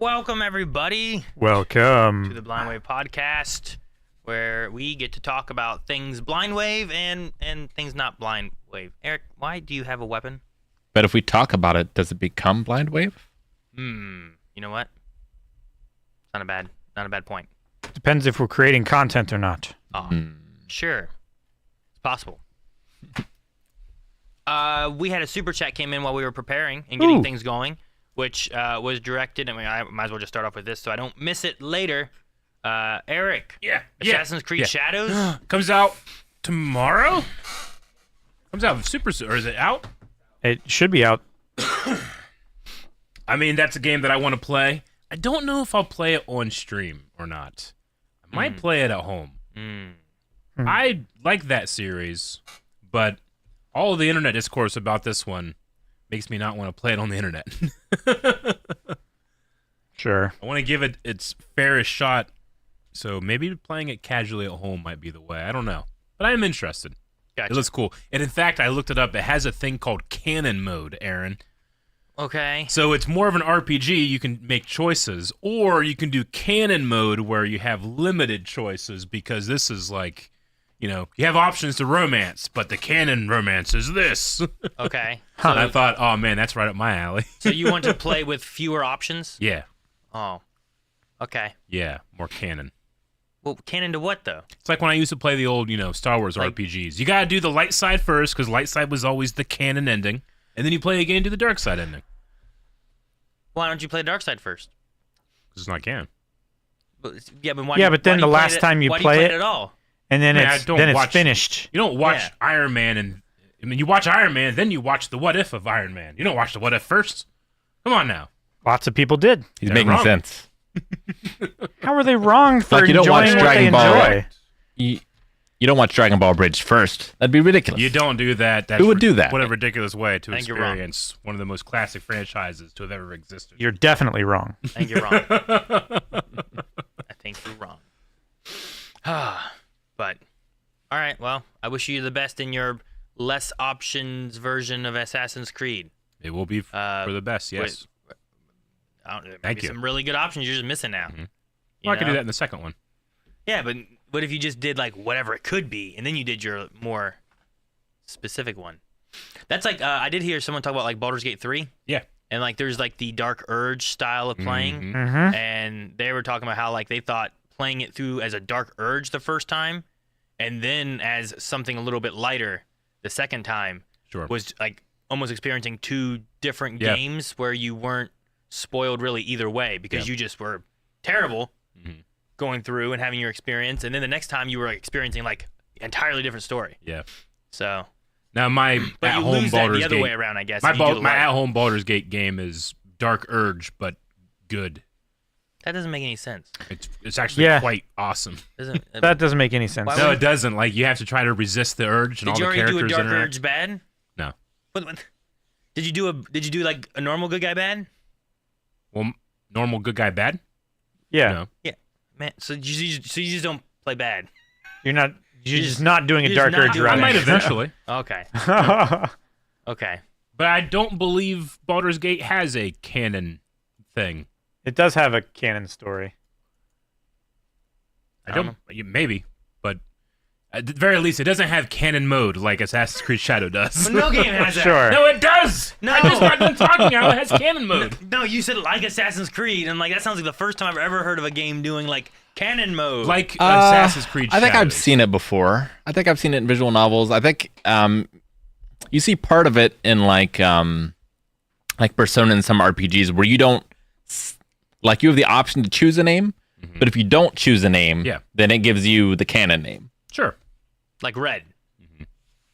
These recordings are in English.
Welcome, everybody, Welcome to the Blind Wave podcast, where we get to talk about things Blind Wave and things not Blind Wave. Eric, why do you have a weapon? But if we talk about it, does it become Blind Wave? You know what? Not a bad point. Depends if we're creating content or not. Oh, sure. It's possible. We had a super chat came in while we were preparing and getting things going, which was directed, I might as well just start off with this so I don't miss it later. Eric. Assassin's Creed Shadows. Comes out tomorrow? Comes out or is it out? It should be out. I mean, that's a game that I want to play. I don't know if I'll play it on stream or not. I might play it at home. I like that series, but all of the internet discourse about this one makes me not want to play it on the internet. Sure. I want to give it its fairest shot, so maybe playing it casually at home might be the way. I don't know, but I am interested. Gotcha. It looks cool. And in fact, I looked it up. It has a thing called canon mode, Aaron. Okay. So it's more of an RPG. You can make choices, or you can do canon mode where you have limited choices, because this is like, you know, you have options to romance, but the canon romance is this. Okay. So I thought, oh man, that's right up my alley. So you want to play with fewer options? Yeah. Oh. Okay. Yeah, more canon. Well, canon to what, though? It's like when I used to play the old, Star Wars RPGs. You gotta do the light side first, because light side was always the canon ending, and then you play again to the dark side ending. Why don't you play dark side first? Because it's not canon. But why? Yeah, but then the last time you play it at all, and then I it's don't then it's watch- finished. You don't watch Iron Man, you watch Iron Man, then you watch the what if of Iron Man. You don't watch the what if first. Come on now. Lots of people did. He's They're making wrong. sense. How are they wrong for Like you don't enjoying watch what they Dragon Ball. enjoy? You don't watch Dragon Ball Bridge first. That'd be ridiculous. You don't do that. That's Who would do that? What a ridiculous way to I think you're wrong. experience one of the most classic franchises to have ever existed. You're definitely wrong. I think you're wrong. I think you're wrong. But, all right, well, I wish you the best in your less options version of Assassin's Creed. It will be for the best, yes. There might Thank be you. some really good options you're just missing now. Well, I can do that in the second one. Yeah, but what if you just did like whatever it could be, and then you did your more specific one? That's like I did hear someone talk about like Baldur's Gate 3. Yeah. And like there's like the Dark Urge style of playing, Mm-hmm. and they were talking about how like they thought playing it through as a Dark Urge the first time, and then as something a little bit lighter the second time Sure. was like almost experiencing two different Yeah. games where you weren't spoiled really either way because you just were terrible going through and having your experience, and then the next time you were experiencing like entirely different story. Yeah. So, Now, my but you at-home lose that Baldur's the other Gate... way around, I guess. My, if you do it my light. at-home Baldur's Gate game is Dark Urge, but good. That doesn't make any sense. It's actually quite awesome. Doesn't That doesn't make any sense. Why No, would- it doesn't. Like, you have to try to resist the urge, and Did all you the already do a characters Dark interact. Urge bad? No. What, did you do like a normal good guy bad? Well, normal good guy bad? Yeah. No. Yeah, man. So you just don't play bad. You're just not doing a you're Dark just not Urge doing run. I might eventually. Okay. Okay. But I don't believe Baldur's Gate has a canon thing. It does have a canon story. I don't. Maybe, but at the very least, it doesn't have canon mode like Assassin's Creed Shadow does. But no game has that. Sure. No, it does. No. I just got done talking how it has canon mode. No, you said like Assassin's Creed, and like that sounds like the first time I've ever heard of a game doing like canon mode. Like Assassin's Creed I think Shadows. I've seen it before. I think I've seen it in visual novels. I think you see part of it in like Persona and some RPGs where you don't like you have the option to choose a name, but if you don't choose a name, then it gives you the canon name. Sure. like Red.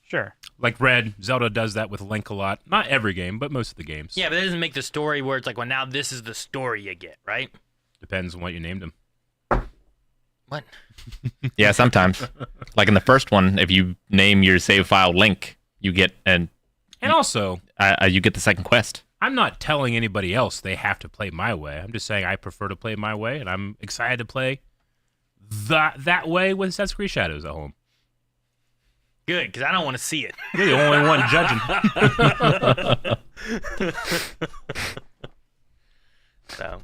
Sure. Like Red, Zelda does that with Link a lot. Not every game, but most of the games. Yeah, but that doesn't make the story where it's like, well, now this is the story you get, right? Depends on what you named him. What? Yeah, sometimes. Like in the first one, if you name your save file Link, you get And also, you get the second quest. I'm not telling anybody else they have to play my way. I'm just saying I prefer to play my way, and I'm excited to play that way with Assassin's Creed Shadows at home. Good, because I don't want to see it. You're the only one judging. So,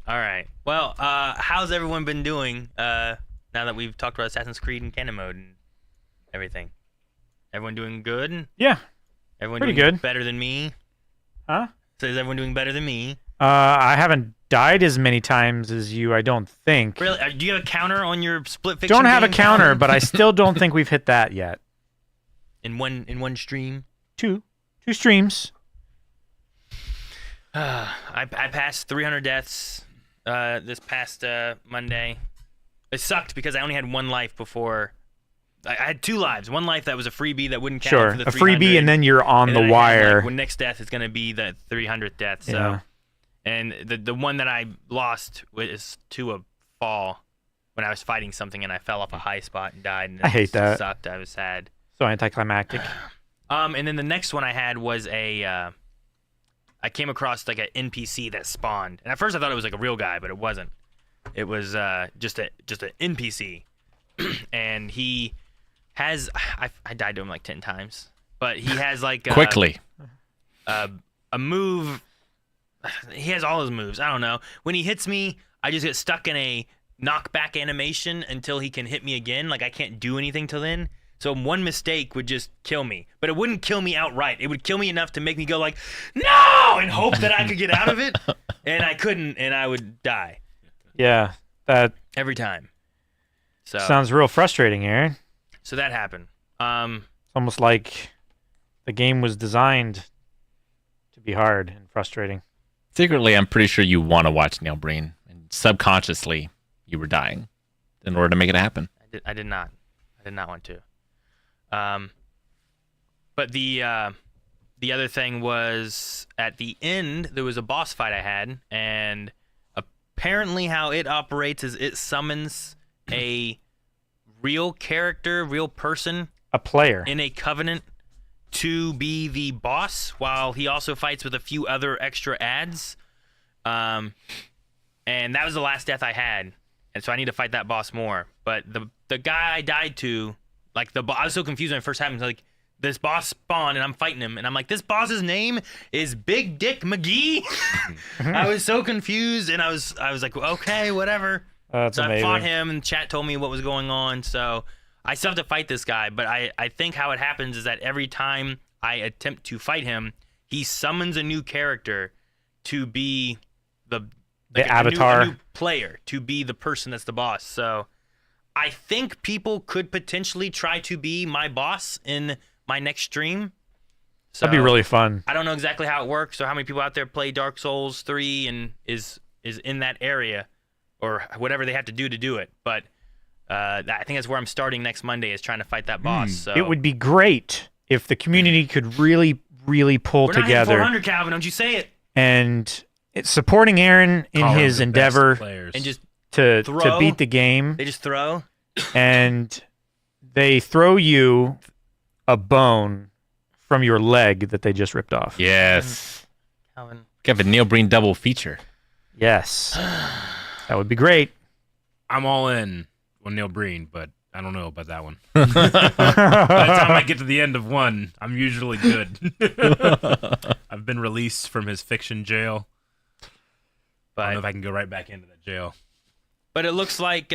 all right. Well, how's everyone been doing now that we've talked about Assassin's Creed and canon mode and everything? Everyone doing good? Yeah. Everyone Pretty doing good. better than me? Huh? So is everyone doing better than me? I haven't died as many times as you, I don't think. Really? Do you have a counter on your split fiction? Don't have a game counter, but I still don't think we've hit that yet. in one stream. Two streams. I passed 300 deaths this past Monday. It sucked because I only had one life before. I had 2 lives. One life that was a freebie that wouldn't count Sure, for the a 300, freebie, and then you're on and the then I had, wire. like, when next death is gonna be the 300th death. So, Yeah. and the one that I lost was to a fall when I was fighting something and I fell off a high spot and died. And I hate that. Sucked. I was sad. So anticlimactic. And then the next one I had was I came across like an NPC that spawned, and at first I thought it was like a real guy, but it wasn't. It was just an NPC, and he has I died to him like 10 times, but he has like Quickly. a move. He has all his moves. I don't know. When he hits me, I just get stuck in a knockback animation until he can hit me again. Like I can't do anything till then. So one mistake would just kill me, but it wouldn't kill me outright. It would kill me enough to make me go like, no, and hope that I could get out of it, and I couldn't, and I would die Yeah, that every time. So sounds real frustrating, Aaron. so that happened. It's almost like the game was designed to be hard and frustrating. Secretly, I'm pretty sure you want to watch Neil Breen, and subconsciously, you were dying in order to make it happen. I did not want to. But the other thing was at the end there was a boss fight I had, and apparently how it operates is it summons a real character, real person A player. in a covenant to be the boss, while he also fights with a few other extra ads. And that was the last death I had, and so I need to fight that boss more. But the guy I died to, like I was so confused when it first happened. Like this boss spawned and I'm fighting him, and I'm like, this boss's name is Big Dick McGee. I was so confused, and I was like, okay, whatever. That's So I amazing. fought him, and chat told me what was going on. So I still have to fight this guy, but I think how it happens is that every time I attempt to fight him, he summons a new character to be the avatar. a new player, to be the person that's the boss. So I think people could potentially try to be my boss in my next stream. So That'd be really fun. I don't know exactly how it works or how many people out there play Dark Souls 3 and is in that area or whatever they have to do it. But I think that's where I'm starting next Monday, is trying to fight that boss. So It would be great if the community could really, really pull we're not hitting together 400, Calvin. Don't you say it? and it's supporting Aaron in Calling his the best endeavor players. And just to throw. beat the game, they just throw. and they throw you a bone from your leg that they just ripped off. Yes. Calvin. Have a Neil Breen double feature. Yes. That would be great. I'm all in on Neil Breen, but I don't know about that one. By the time I get to the end of one, I'm usually good. I've been released from his fiction jail. I don't know if I can go right back into that jail. But it looks like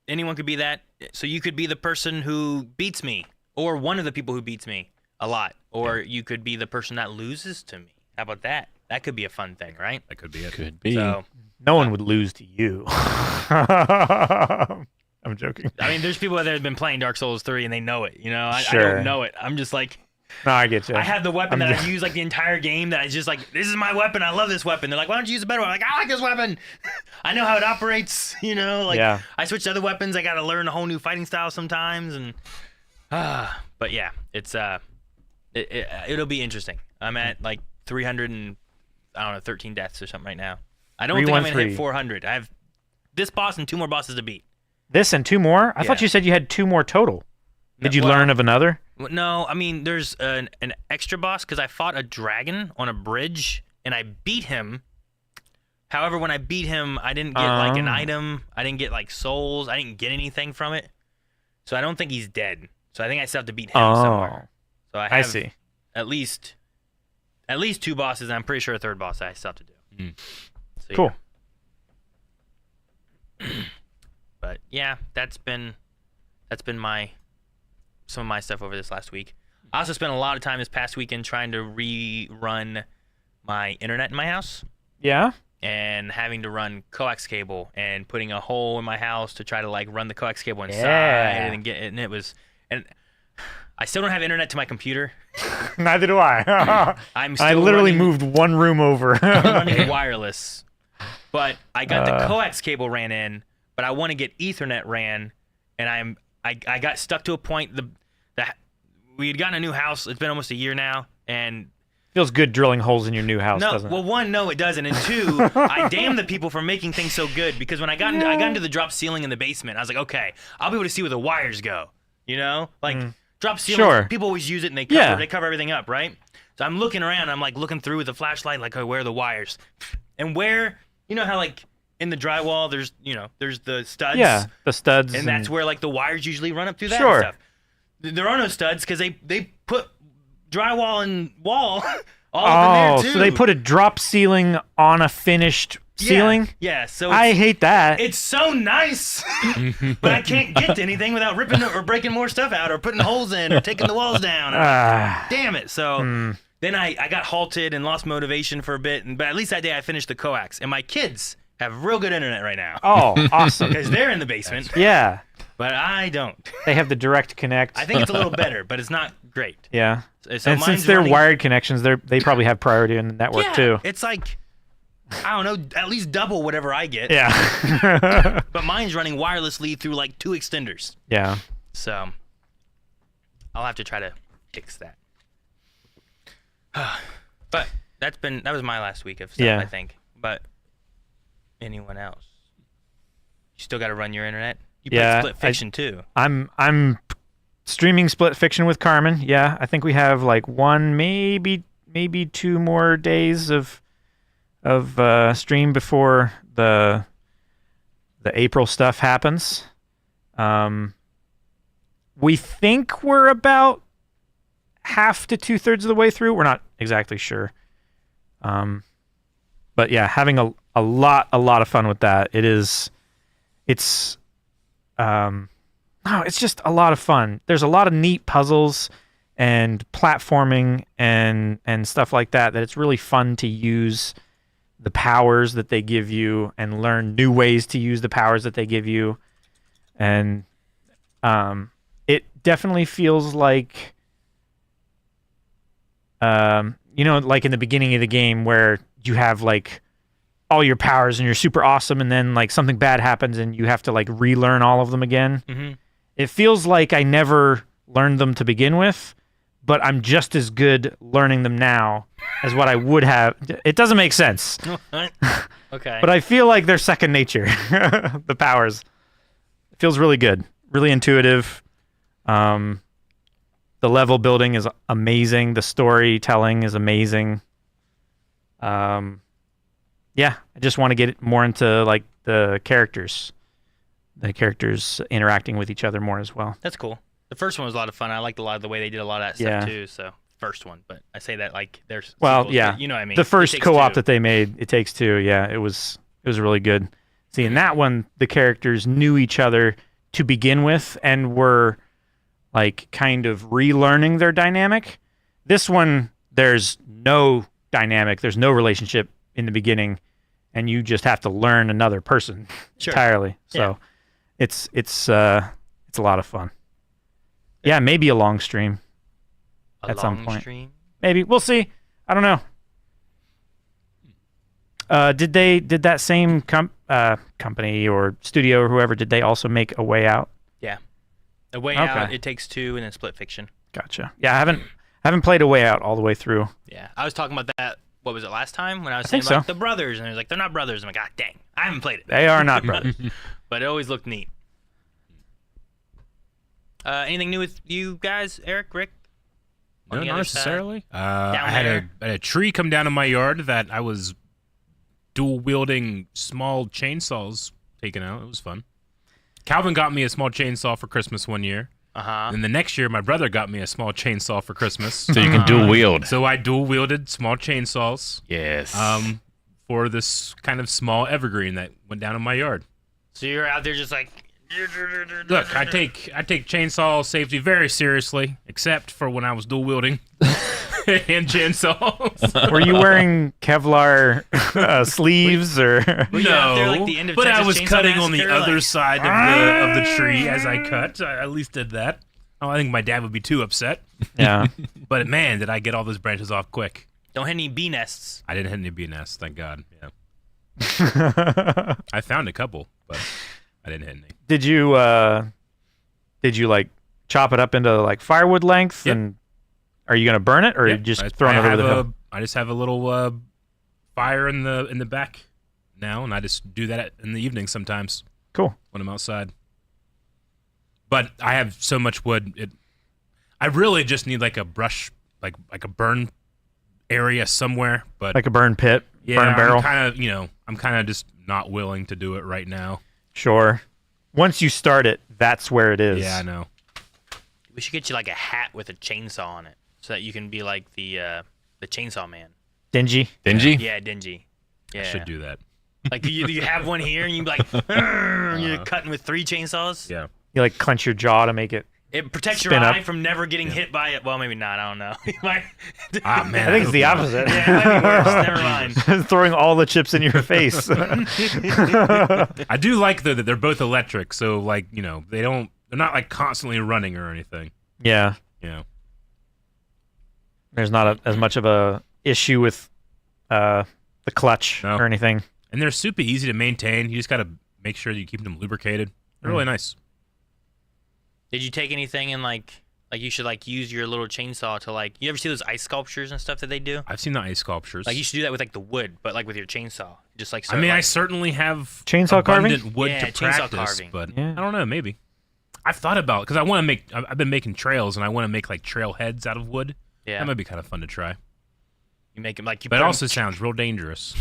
anyone could be that. So you could be the person who beats me, or one of the people who beats me a lot, or you could be the person that loses to me. How about that? That could be a fun thing, right? That could be it. Could be. So, No one would lose to you. I'm joking. I mean, there's people out there that have been playing Dark Souls 3 and they know it. You know, I Sure. don't know it. I'm just like, No, I get you. I have the weapon I'm that just- I use like the entire game that I just like, this is my weapon. I love this weapon. They're like, why don't you use a better one? I'm like, I like this weapon. I know how it operates. You know, like Yeah. I switch to other weapons. I got to learn a whole new fighting style sometimes. And, but yeah, it's, it'll be interesting. I'm at like 300 and, I don't know, 13 deaths or something right now. I don't think I'm going to 313. hit 400. I have this boss and 2 more bosses to beat. This and 2 more? I thought Yeah. you said you had 2 more total. Did you Well, learn of another? Well, no, I mean, there's an extra boss because I fought a dragon on a bridge and I beat him. However, when I beat him, I didn't get like an Oh. item. I didn't get like souls. I didn't get anything from it. So I don't think he's dead. So I think I still have to beat him somewhere. So I I have see. at least 2 bosses, and I'm pretty sure a 3rd boss I still have to do. Mm. So, Cool. Yeah. But yeah, that's been some of my stuff over this last week. I also spent a lot of time this past weekend trying to rerun my internet in my house Yeah. and having to run coax cable and putting a hole in my house to try to like run the coax cable inside and get it. And it was, and I still don't have internet to my computer. Neither do I. I literally moved one room over. I'm running wireless, but I got the coax cable ran in, but I want to get Ethernet ran, and I got stuck to a point. We had gotten a new house. It's been almost a year now, and Feels good drilling holes in your new house, no, doesn't it? well, one, no, it doesn't, and two, I damn the people for making things so good, because when I got into the drop ceiling in the basement, I was like, okay, I'll be able to see where the wires go, you know, like drop ceiling. Sure. People always use it and they cover everything up, right? So I'm looking around, I'm like looking through with a flashlight, like, oh, where are the wires, and where, you know how like in the drywall there's the studs, Yeah, the studs, and that's where like the wires usually run up through that Sure. and stuff. There are no studs because they put drywall and wall all up in there too. So they put a drop ceiling on a finished ceiling? Yeah, so I hate that. it's so nice, but I can't get to anything without ripping or breaking more stuff out or putting holes in or taking the walls down. Damn it. So then I got halted and lost motivation for a bit, but at least that day I finished the coax. And my kids have real good internet right now. Oh, awesome. Because they're in the basement, Yeah. but I don't. They have the direct connect. I think it's a little better, but it's not great. Yeah. So And mine's since they're running- wired connections, they probably have priority in the network yeah, too. it's like, I don't know, at least double whatever I get. Yeah. But mine's running wirelessly through like 2 extenders. Yeah. So I'll have to try to fix that. But that was my last week of stuff, Yeah. I think. But anyone else? You still got to run your internet? You Yeah, play Split Fiction too. I'm streaming Split Fiction with Carmen. Yeah, I think we have like one, maybe 2 more days of stream before the April stuff happens. We think we're about half to 2/3 of the way through. We're not exactly sure. But yeah, having a lot of fun with that. It's just a lot of fun. There's a lot of neat puzzles and platforming and stuff like that it's really fun to use the powers that they give you and learn new ways to use the powers that they give you. And it definitely feels like like in the beginning of the game where you have like all your powers and you're super awesome, and then like something bad happens and you have to like relearn all of them again. Mm-hmm. It feels like I never learned them to begin with, but I'm just as good learning them now as what I would have. It doesn't make sense. Okay. But I feel like they're second nature. The powers. It feels really good. Really intuitive. The level building is amazing. The storytelling is amazing. Yeah, I just want to get more into like the characters interacting with each other more as well. That's cool. The first one was a lot of fun. I liked a lot of the way they did a lot of that stuff too. So first one, but I say that like there's sequels, yeah, but you know what I mean. The first It Takes co-op Two. that they made, It Takes Two. Yeah, it was really good. See, in that one, the characters knew each other to begin with and were like kind of relearning their dynamic. This one, there's no dynamic. There's no relationship in the beginning, and you just have to learn another person entirely. So it's a lot of fun. Yeah, maybe a long stream at some point. Stream? Maybe we'll see. I don't know. Did that same company or studio or whoever, did they also make A Way Out? Yeah. A Way Out, It Takes Two, and then Split Fiction. Gotcha. Yeah, I haven't played A Way Out all the way through. Yeah, I was talking about that. What was it last time when I was think saying about so. the brothers, and it was like they're not brothers. I'm like, God dang, I haven't played it. They are not brothers. But it always looked neat. Anything new with you guys, Eric, Rick? On No, the not other side? necessarily. Down I had there? a tree come down in my yard that I was dual wielding small chainsaws taken out. It was fun. Calvin got me a small chainsaw for Christmas one year. Uh-huh. And the next year, my brother got me a small chainsaw for Christmas. So you can dual wield. So I dual wielded small chainsaws. Yes. for this kind of small evergreen that went down in my yard. So you're out there just like. Look, I take chainsaw safety very seriously, except for when I was dual wielding hand chainsaws. Were you wearing Kevlar sleeves or? Were you out there like the end of but I Texas was Chainsaw cutting on the Massacre, other like, side of the tree as I cut. I at least did that. Oh, I think my dad would be too upset. Yeah. But man, did I get all those branches off quick. Don't hit any bee nests. I didn't hit any bee nests, thank God. Yeah. I found a couple, but I didn't hit any. Did you like chop it up into like firewood length? Yep. And are you gonna burn it, or are you just throwing it over the hill? I just have a little fire in the back now, and I just do that in the evening sometimes Cool. when I'm outside. But I have so much wood. I really just need like a brush, like a burn area somewhere. But Like a burn pit, yeah, burn barrel. I'm kind of just not willing to do it right now. Sure. Once you start it, that's where it is. Yeah, I know. We should get you like a hat with a chainsaw on it, so that you can be like the chainsaw man. Dingy. Dingy? Yeah, dingy. Yeah. I should do that. Like you have one here, and you be like, you're cutting with 3 chainsaws. Yeah. You like clench your jaw to make it. It protects your Spin eye up. from never getting hit by it. Well, maybe not. I don't know. You might- Ah man, I think it's hope the not. opposite. Yeah, it might be worse. Never mind. Throwing all the chips in your face. I do like though that they're both electric, so like they're not like constantly running or anything. Yeah. There's not as much of a issue with the clutch No. or anything. And they're super easy to maintain. You just gotta make sure you keep them lubricated. They're really nice. Did you take anything and like you should like use your little chainsaw to like? You ever see those ice sculptures and stuff that they do? I've seen the ice sculptures. Like you should do that with like the wood, but like with your chainsaw. Just like. I mean, like, I certainly have Chainsaw carving? abundant wood Yeah, to chainsaw practice, carving. but Yeah. I don't know. Maybe I've thought about because I want to make. I've been making trails, and I want to make like trail heads out of wood. yeah. That might be kind of fun to try. You make them like you. But put it 'em- also sounds real dangerous.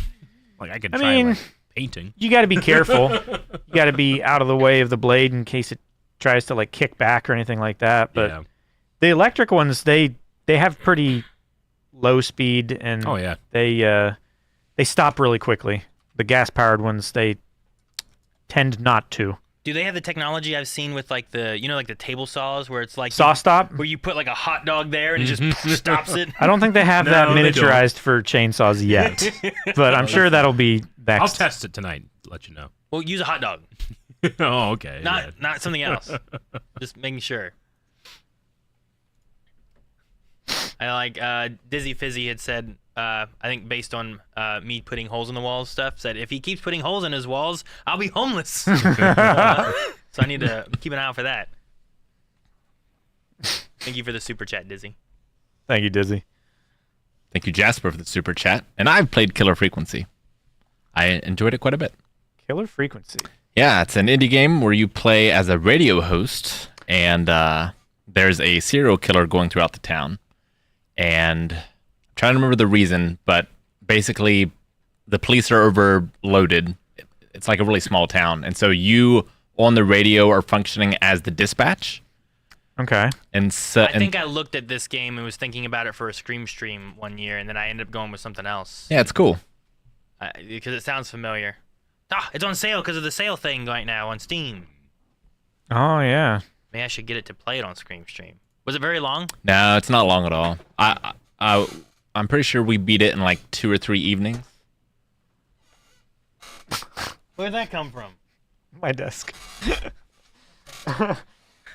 Like I could I try mean- like painting. You got to be careful. You got to be out of the way of the blade in case it tries to like kick back or anything like that. But Yeah. the electric ones, they have pretty low speed and Oh yeah. they stop really quickly. The gas powered ones, they tend not to. Do they have the technology I've seen with like the like the table saws where it's like Saw stop? where you put like a hot dog there and it just stops it? I don't think they have No, that they don't. miniaturized for chainsaws yet, but I'm sure that'll be next. I'll test it tonight. Let you know. Well, use a hot dog, Oh, okay. not yeah. not something else. Just making sure. I like Dizzy Fizzy had said. I think based on me putting holes in the walls stuff, said if he keeps putting holes in his walls, I'll be homeless. So I need to keep an eye out for that. Thank you for the super chat, Dizzy. Thank you, Dizzy. Thank you, Jasper, for the super chat. And I've played Killer Frequency. I enjoyed it quite a bit. Killer Frequency. Yeah, it's an indie game where you play as a radio host, and there's a serial killer going throughout the town. And I'm trying to remember the reason, but basically the police are overloaded. It's like a really small town. And so you on the radio are functioning as the dispatch. Okay. And so, I think I looked at this game and was thinking about it for a Scream stream one year, and then I ended up going with something else yeah, it's cool. because it sounds familiar. Ah, it's on sale because of the sale thing right now on Steam. Oh yeah. Maybe I should get it to play it on Scream stream. Was it very long? No, it's not long at all. I'm pretty sure we beat it in like 2 or 3 evenings. Where'd that come from? My desk.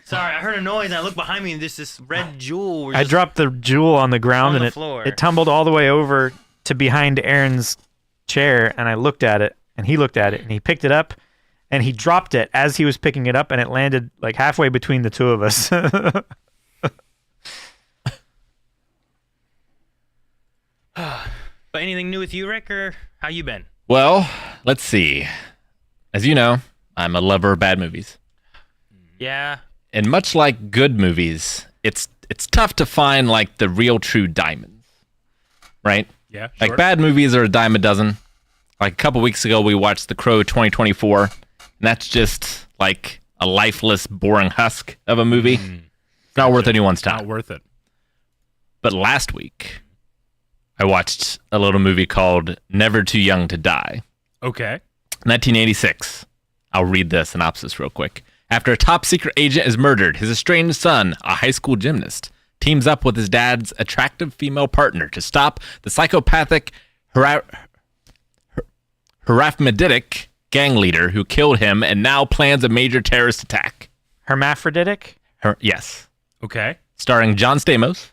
Sorry, I heard a noise and I looked behind me and just this red jewel. Was I just dropped the jewel on the ground on and the floor. it tumbled all the way over to behind Aaron's chair, and I looked at it and he looked at it and he picked it up and he dropped it as he was picking it up and it landed like halfway between the two of us. But anything new with you, Rick, or how you been? Well, let's see. As you know, I'm a lover of bad movies. Yeah. And much like good movies, it's tough to find like the real true diamonds. Right? Yeah. Like sure. bad movies are a dime a dozen. Like a couple weeks ago we watched The Crow 2024, and that's just like a lifeless, boring husk of a movie. It's not worth anyone's Not time. worth it. But last week I watched a little movie called Never Too Young to Die. Okay. 1986. I'll read the synopsis real quick. After a top secret agent is murdered, his estranged son, a high school gymnast, teams up with his dad's attractive female partner to stop the psychopathic hermaphroditic gang leader who killed him and now plans a major terrorist attack. Hermaphroditic? Yes. Okay. Starring John Stamos,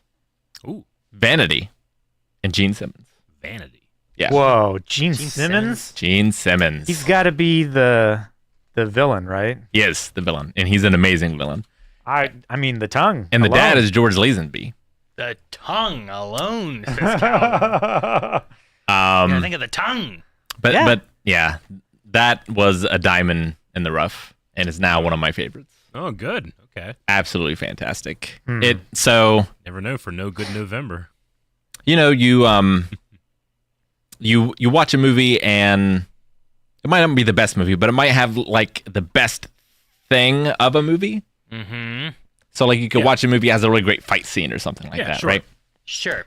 Ooh, Vanity, and Gene Simmons. Vanity. Yeah. Whoa, Gene Gene Simmons? Gene Simmons. He's got to be the villain, right? He is the villain, and he's an amazing villain. I mean, the tongue. And the alone. dad is George Lazenby. The tongue alone. Says Calvin. Um, Think of the tongue. but yeah, that was a diamond in the rough, and is now one of my favorites. Oh, good. Okay. Absolutely fantastic. Hmm. Never know for no good November. You you watch a movie and it might not be the best movie, but it might have like the best thing of a movie. Mm-hmm. So like you could watch a movie that has a really great fight scene or something like that, sure. right? Sure.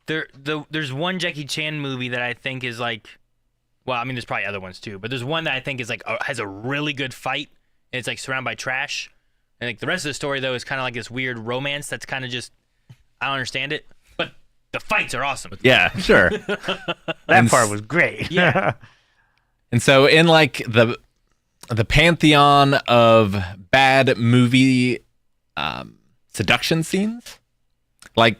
There's one Jackie Chan movie that I think is like, well, I mean, there's probably other ones too, but there's one that I think is like has a really good fight, and it's like surrounded by trash, and like the rest of the story though is kind of like this weird romance that's kind of just, I don't understand it, but the fights are awesome. Yeah, sure. That part was great. Yeah. And so in like the pantheon of bad movie seduction scenes, like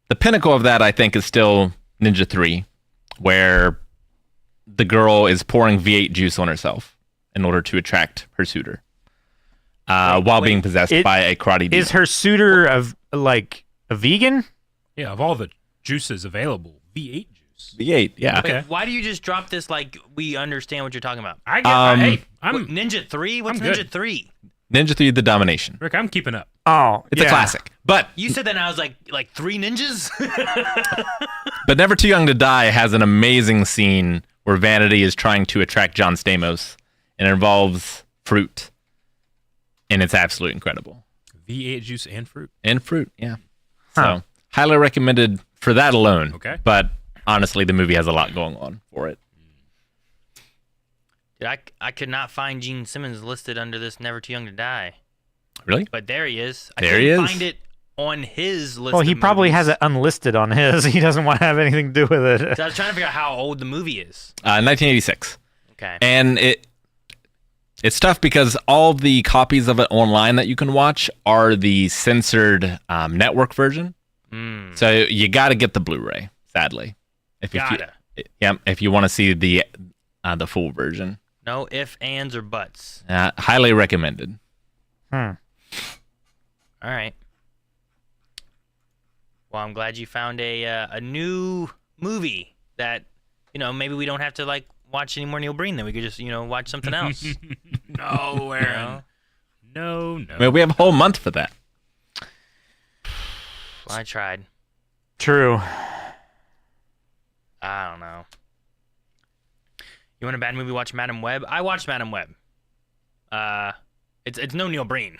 the pinnacle of that I think is still Ninja 3, where the girl is pouring V8 juice on herself in order to attract her suitor, while being possessed by a karate demon. Is her suitor of like a vegan? Yeah, of all the juices available, V8 juice. V8, yeah. Okay. Wait, why do you just drop this like we understand what you're talking about? I get. Hey, I'm Wait, Ninja 3? What's I'm good. Ninja 3? Ninja 3: The Domination. Rick. I'm keeping up. Oh, It's a classic. But You said that and I was like 3 ninjas? But Never Too Young to Die has an amazing scene where Vanity is trying to attract John Stamos, and it involves fruit, and it's absolutely incredible. V8 juice and fruit. And fruit, yeah. Huh. So highly recommended for that alone. Okay. But honestly, the movie has a lot going on for it. Dude, I could not find Gene Simmons listed under this Never Too Young to Die. Really? But there he is. I There he couldn't is. find it on his list. Well, he of probably movies. has it unlisted on his. He doesn't want to have anything to do with it. So I was trying to figure out how old the movie is. 1986. Okay. And it's tough because all the copies of it online that you can watch are the censored network version. Mm. So you got to get the Blu-ray, sadly. If Gotta. if you want to see the full version. No ifs, ands, or buts. Highly recommended. Hmm. All right. Well, I'm glad you found a new movie that, maybe we don't have to like watch any more Neil Breen. Then we could just, watch something else. No, Aaron. No. I mean, we have a whole month for that. Well, I tried. True. I don't know. You want a bad movie? Watch Madam Web. I watched Madam Web. It's no Neil Breen,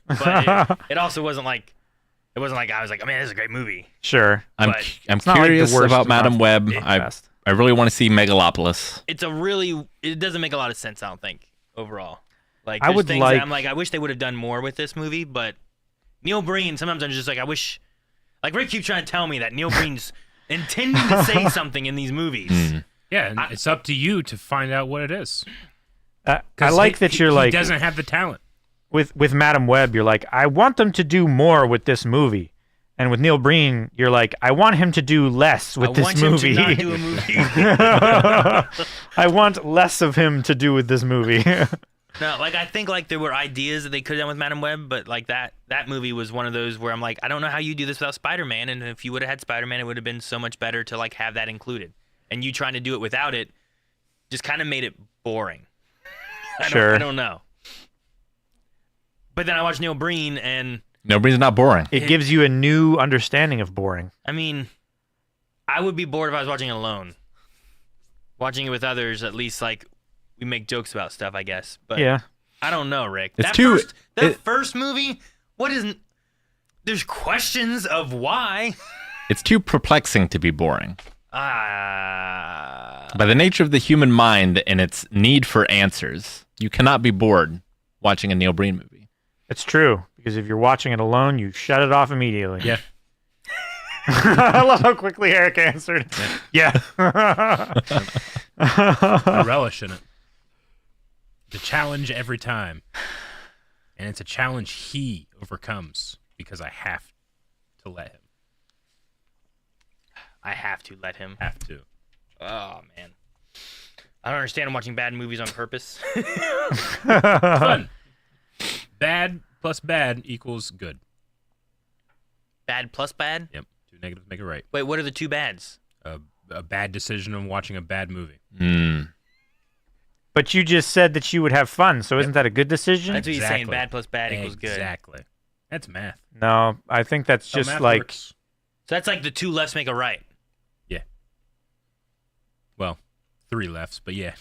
but it also wasn't like I was like, oh man, this is a great movie. Sure. I'm But I'm It's not like the curious worst about Madam Web. Best. I really want to see Megalopolis. It doesn't make a lot of sense. I don't think overall. Like I there's would things like- that I'm like, I wish they would have done more with this movie, but Neil Breen. Sometimes I'm just like, I wish. Like Rick keeps trying to tell me that Neil Breen's intending to say something in these movies. Yeah, and it's up to you to find out what it is. I 'Cause like that you're he like doesn't have the talent. with Madam Web. You're like, I want them to do more with this movie, and with Neil Breen, you're like, I want him to do less with I this want movie. him to not do a movie. I want less of him to do with this movie. No, like I think like there were ideas that they could have done with Madam Web, but like that movie was one of those where I'm like, I don't know how you do this without Spider-Man, and if you would have had Spider-Man, it would have been so much better to like have that included. And you trying to do it without it just kind of made it boring. I don't know. But then I watched Neil Breen, and Nobody's not boring. It gives you a new understanding of boring. I mean, I would be bored if I was watching it alone. Watching it with others, at least like we make jokes about stuff, I guess. But Yeah. I don't know, Rick. It's That too- first, that first movie, what isn't? There's questions of why. It's too perplexing to be boring. By the nature of the human mind and its need for answers, you cannot be bored watching a Neil Breen movie. It's true, because if you're watching it alone, you shut it off immediately. Yeah. I love how quickly Eric answered. Yeah. I relish in it. It's a challenge every time. And it's a challenge he overcomes because I have to let him. I have to let him. Have to. Oh, man. I don't understand watching bad movies on purpose. Fun. Bad plus bad equals good. Bad plus bad? Yep. Two negatives make it right. Wait, what are the two bads? A bad decision on watching a bad movie. But you just said that you would have fun, so isn't that a good decision? That's what he's saying. Exactly. Bad plus bad equals good. Exactly. That's math. No, I think that's How just math like works. So that's like the two lefts make a right. Yeah. Well, three lefts, but yeah.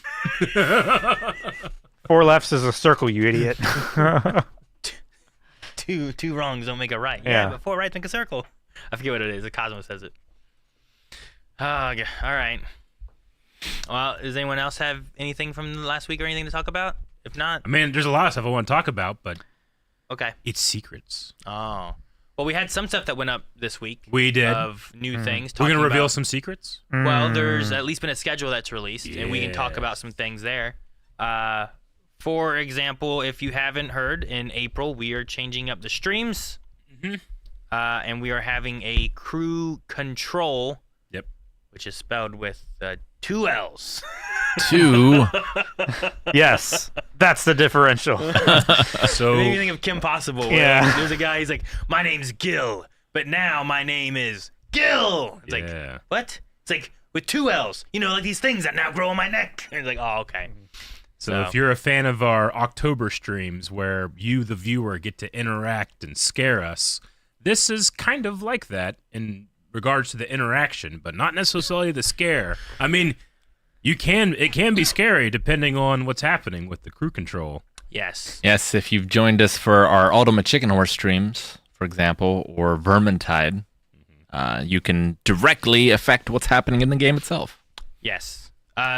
4 lefts is a circle, you idiot. Two wrongs don't make a right. Yeah. But 4 rights make a circle. I forget what it is. The Cosmos says it. Okay. All right. Well, does anyone else have anything from the last week or anything to talk about? If not, I mean, there's a lot of stuff I want to talk about, but okay. it's secrets. Oh. Well, we had some stuff that went up this week. We did. Of new things. We're going talking to reveal about- some secrets? Well, there's at least been a schedule that's released, and we can talk Yes. about some things there. For example, if you haven't heard, in April we are changing up the streams, and we are having a crew control. Yep. Which is spelled with 2 L's. 2. Yes, that's the differential. So It made me think of Kim Possible. where, Yeah. like, there's a guy. He's like, "My name's Gil, but now my name is Gil." It's like, Yeah. what? It's like with 2 L's. You know, like these things that now grow on my neck. And it's like, oh, okay. So if you're a fan of our October streams where you, the viewer, get to interact and scare us, this is kind of like that in regards to the interaction, but not necessarily the scare. I mean, it can be scary depending on what's happening with the crew control. Yes. Yes, if you've joined us for our Ultimate Chicken Horse streams, for example, or Vermintide, you can directly affect what's happening in the game itself. Yes.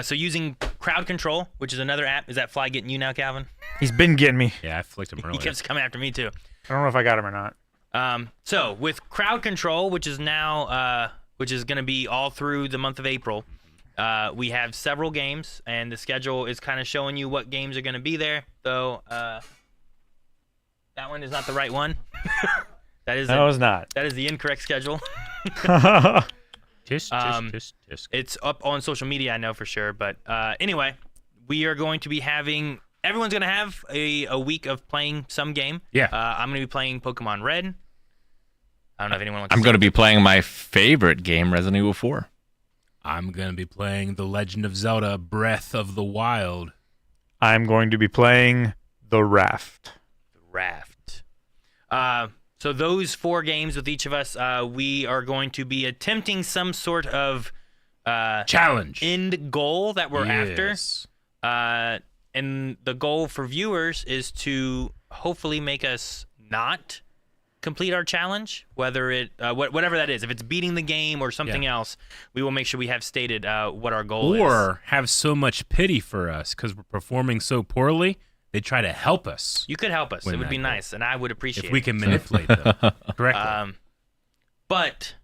So using crowd control, which is another app. Is that fly getting you now, Calvin? He's been getting me. Yeah, I flicked him He earlier. keeps coming after me too. I don't know if I got him or not. So with crowd control, which is now, which is going to be all through the month of April, we have several games, and the schedule is kind of showing you what games are going to be there. So that one is not the right one. No, it's not. That is the incorrect schedule. Tisk, tisk, tisk, tisk. It's up on social media, I know for sure. But anyway, we are going to be having. Everyone's going to have a week of playing some game. Yeah. I'm going to be playing Pokemon Red. I don't know if anyone wants I'm to going to be playing my favorite game, Resident Evil 4. I'm going to be playing The Legend of Zelda Breath of the Wild. I'm going to be playing The Raft. Raft. So those 4 games with each of us, we are going to be attempting some sort of Challenge. end goal that we're Yes. after. And the goal for viewers is to hopefully make us not complete our challenge, whether it whatever that is. If it's beating the game or something else, we will make sure we have stated what our goal is. Or have so much pity for us because we're performing so poorly, they try to help us. You could help us. Win It would that be goal. nice, and I would appreciate If we it. can manipulate them correctly. But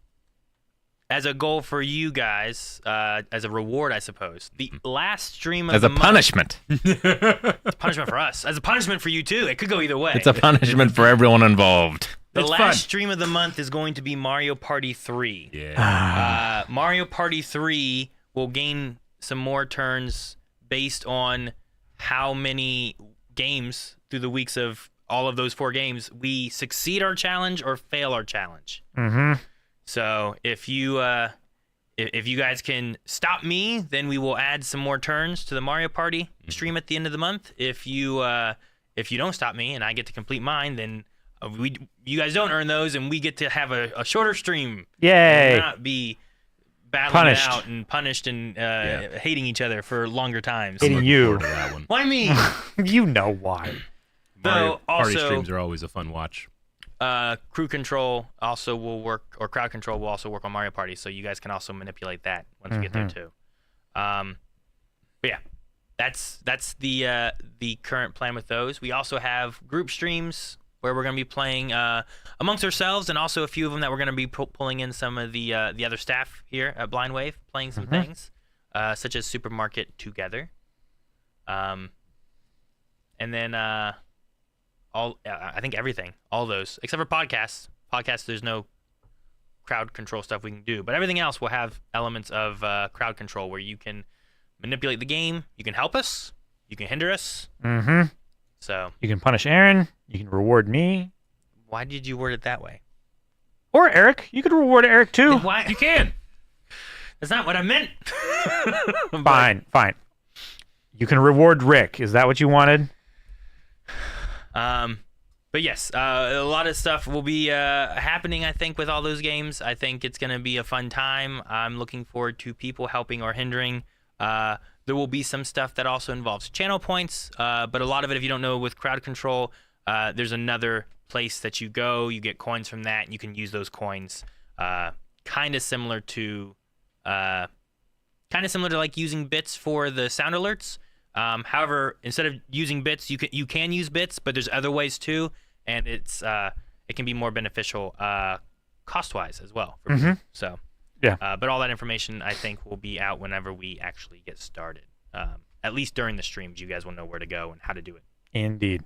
as a goal for you guys, as a reward, I suppose, the last stream of As the a punishment. month, punishment for us, as a punishment for you too. It could go either way. It's a punishment for everyone involved. The It's last fun. stream of the month is going to be Mario Party 3. Yeah. Mario Party 3 will gain some more turns based on how many games through the weeks of all of those 4 games we succeed our challenge or fail our challenge. Mm-hmm. So if you guys can stop me, then we will add some more turns to the Mario Party stream at the end of the month. If you don't stop me and I get to complete mine, then you guys don't earn those, and we get to have a shorter stream. Yay. And not be battling it Punished. out and punished and hating each other for longer times. Hating Looking you. forward to that one. Why me? You know why. Mario Though Party also- streams are always a fun watch. crew control also will work, or crowd control will also work on Mario Party, so you guys can also manipulate that once we get there too. But yeah, that's the current plan with those. We also have group streams where we're going to be playing amongst ourselves, and also a few of them that we're going to be pulling in some of the other staff here at Blind Wave, playing some things, such as Supermarket Together. And then I think everything, all those, except for podcasts. Podcasts, there's no crowd control stuff we can do, but everything else will have elements of crowd control where you can manipulate the game, you can help us, you can hinder us. So You can punish Aaron. You can reward me. why did you word it that way? Or Eric. You could reward Eric too. Why? You can. That's not what I meant. Fine. You can reward Rick. Is that what you wanted? But yes, a lot of stuff will be happening, I think, with all those games. I think it's going to be a fun time. I'm looking forward to people helping or hindering. There will be some stuff that also involves channel points, but a lot of it, if you don't know, with crowd control, there's another place that you go. You get coins from that, and you can use those coins. Kind of similar to like using bits for the sound alerts. However, instead of using bits, you can use bits, but there's other ways too, and it can be more beneficial cost-wise as well for people. So Yeah. But all that information, I think, will be out whenever we actually get started. At least during the streams, you guys will know where to go and how to do it. Indeed.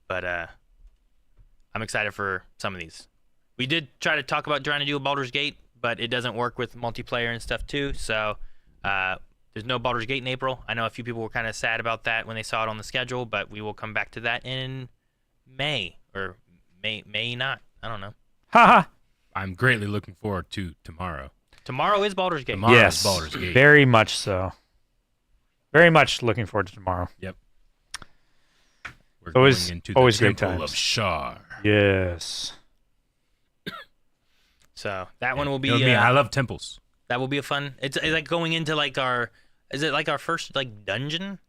But I'm excited for some of these. We did try to talk about trying to do a Baldur's Gate, but it doesn't work with multiplayer and stuff too. So there's no Baldur's Gate in April. I know a few people were kind of sad about that when they saw it on the schedule, but we will come back to that in May, or May not. I don't know. Haha. I'm greatly looking forward to tomorrow. Tomorrow is Baldur's Gate. Tomorrow Yes. is Baldur's Gate. Very much so. Very much looking forward to tomorrow. Yep. We're Always- going into the always great Temple times. of Shar. Yes. So that one will be. You know me, I love temples. That will be a fun. It's like going into like our. Is it like our first like dungeon?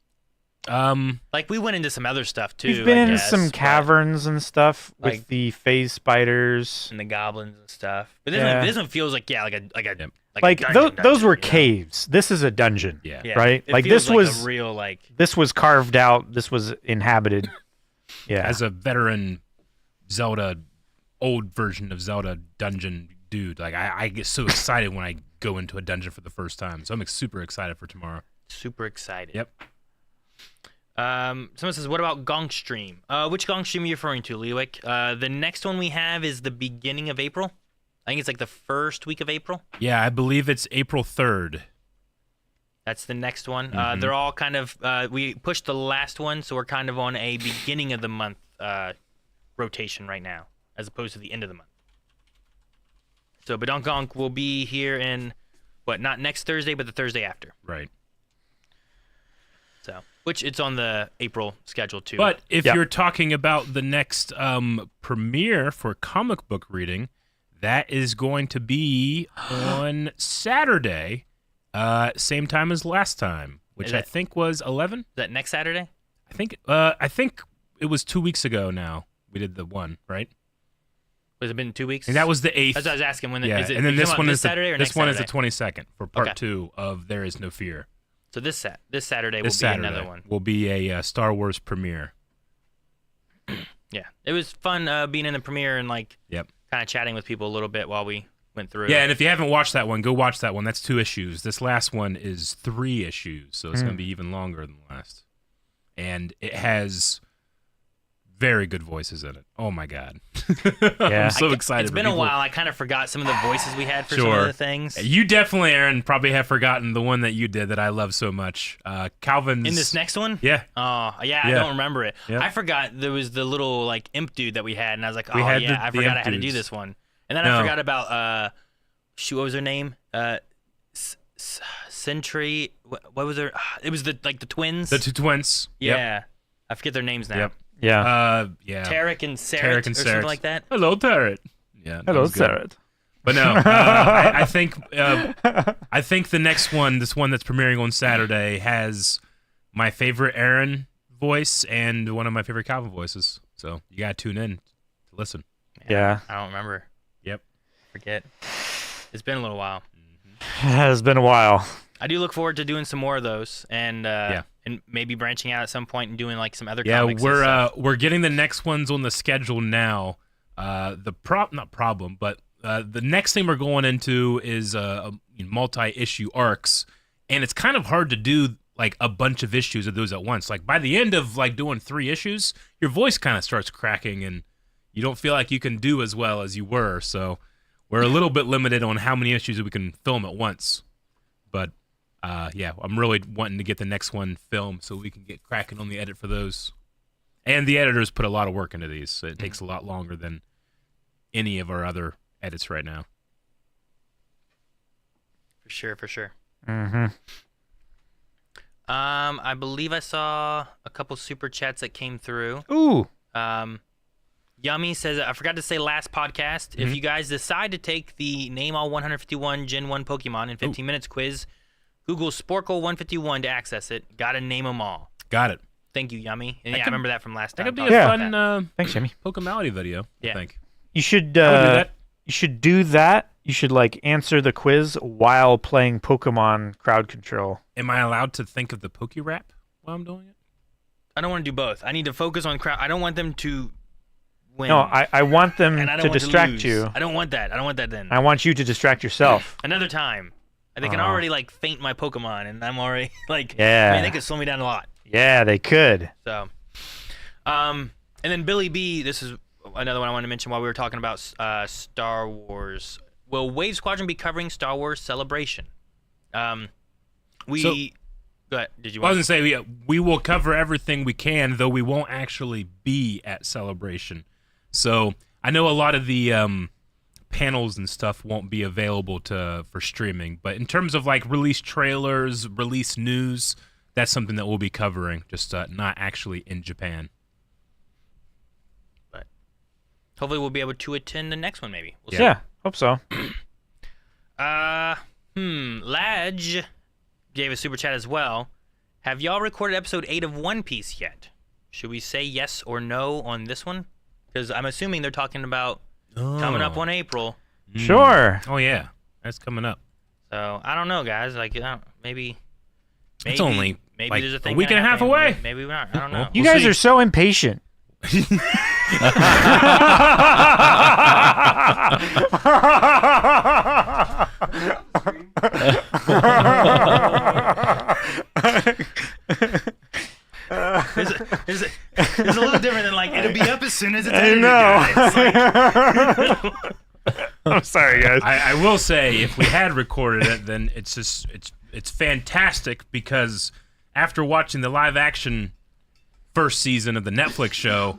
Like we went into some other stuff too. We've been I in guess, some but- caverns and stuff with like- the phase spiders. and the goblins and stuff. But this, Yeah. one, this one feels like like a Like dungeon, those were you know? caves. This is a dungeon. Yeah. Yeah, right? it Like, feels this was- a real like. This was carved out. This was inhabited. Yeah. As a veteran Zelda, old version of Zelda dungeon dude, like I get so excited when I go into a dungeon for the first time. So I'm super excited for tomorrow. Super excited. Yep. Someone says, what about Gong Stream? Which Gong Stream are you referring to, Lewick? The next one we have is the beginning of April. I think it's like the first week of April. Yeah, I believe it's April 3rd. That's the next one. They're all kind of, we pushed the last one, so we're kind of on a beginning of the month rotation right now, as opposed to the end of the month. So Badonk Gonk will be here in, not next Thursday, but the Thursday after. Right. So, which it's on the April schedule too. But if Yep. you're talking about the next premiere for comic book reading, that is going to be on Saturday, same time as last time, which Is I it- think was 11. Is that next Saturday? I think it was 2 weeks ago now. We did the one, right? Has it been 2 weeks? And that was the 8th. That's what I was asking. When Yeah, is it, and then you this talking one about is Saturday or this next one is the Saturday? 22nd for part Okay. 2 of There Is No Fear. So this Saturday This will Saturday be another one. will be a Star Wars premiere. Yeah, it was fun being in the premiere and like Yep. kind of chatting with people a little bit while we went through. Yeah, and if you haven't watched that one, go watch that one. That's 2 issues. This last one is 3 issues, so it's going to be even longer than the last. And it has very good voices in it. Oh my god. Yeah. I'm so excited. It's for been a people. while. I kind of forgot some of the voices we had for some of Sure. the things. You definitely, Aaron, probably have forgotten the one that you did that I love so much. Calvin's In this next one? Yeah. Oh, yeah, I Yeah. don't remember it. Yep. I forgot there was the little like imp dude that we had, and I was like, We oh had yeah, the I forgot imp I had to do dudes. this one. And then No. I forgot about what was her name? Sentry. What was her? It was the twins. The 2 twins. yeah, Yep. I forget their names now. Yep. Yeah. Yeah. Tarek and Sarah, Tarek or and something Sarah. like that. Hello, Tarek. Yeah. that Hello, was good. Sarah. But no, I think the next one, this one that's premiering on Saturday, has my favorite Aaron voice and one of my favorite Calvin voices. So you gotta tune in to listen. Yeah. I don't remember. Yep. Forget. It's been a little while. It has been a while. I do look forward to doing some more of those, and and maybe branching out at some point and doing like some other comics. Yeah, we're getting the next ones on the schedule now. The next thing we're going into is multi-issue arcs, and it's kind of hard to do like a bunch of issues of those at once. Like by the end of like doing 3 issues, your voice kind of starts cracking, and you don't feel like you can do as well as you were. So we're a little bit limited on how many issues we can film at once. But I'm really wanting to get the next one filmed so we can get cracking on the edit for those. And the editors put a lot of work into these, so it takes a lot longer than any of our other edits right now. For sure. Mm-hmm. I believe I saw a couple super chats that came through. Ooh. Yummy says, I forgot to say last podcast, if you guys decide to take the Name All 151 Gen 1 Pokemon in 15 minutes quiz, Google Sporkle 151 to access it. Gotta name them all. Got it. Thank you, Yummy. And I remember that from last time. That could be a fun Thanks, Jimmy. Pokemality video, I think. You should I would do that. You should do that. You should like answer the quiz while playing Pokemon Crowd Control. Am I allowed to think of the Poke Rap while I'm doing it? I don't want to do both. I need to focus on crowd. I don't want them to win. No, I want them and I don't to want distract lose. you. I don't want that. I don't want that then. I want you to distract yourself. Another time. They can already like faint my Pokemon, and I'm already like, Yeah. man, they could slow me down a lot. Yeah, they could. So, and then Billy B, this is another one I wanted to mention while we were talking about Star Wars. Will Wave Squadron be covering Star Wars Celebration? Go ahead. Did you I was want going to say, we will cover everything we can, though we won't actually be at Celebration. So I know a lot of the panels and stuff won't be available for streaming, but in terms of like release trailers, release news, that's something that we'll be covering, just not actually in Japan. But hopefully we'll be able to attend the next one, maybe. We'll see. Yeah, hope so. Ladge gave a super chat as well. Have y'all recorded episode 8 of One Piece yet? Should we say yes or no on this one? Because I'm assuming they're talking about coming up on April. Sure. Oh, yeah. That's coming up. So, I don't know, guys. Like, maybe It's only like there's a thing a week and a half away. Maybe we're not. I don't know. You We'll guys see. are so impatient. It's a little different than like it'll be up as soon as it's I edited, know. guys. Like, I'm sorry, guys. I will say, if we had recorded it, then it's fantastic, because after watching the live action first season of the Netflix show,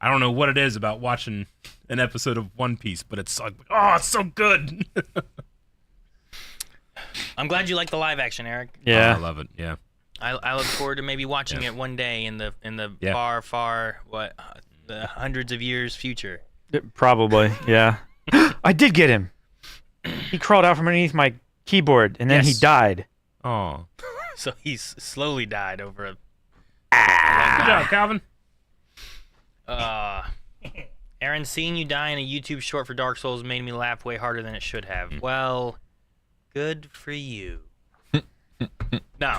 I don't know what it is about watching an episode of One Piece, but it's like, oh, it's so good. I'm glad you like the live action, Eric. Yeah. I love it. Yeah. I look forward to maybe watching it one day in the Yeah. far the hundreds of years future. Probably, yeah. I did get him. He crawled out from underneath my keyboard, and then he Yes. died. Oh. So he's slowly died over a. Good job, Calvin. Aaron, seeing you die in a YouTube short for Dark Souls made me laugh way harder than it should have. Well, good for you. No,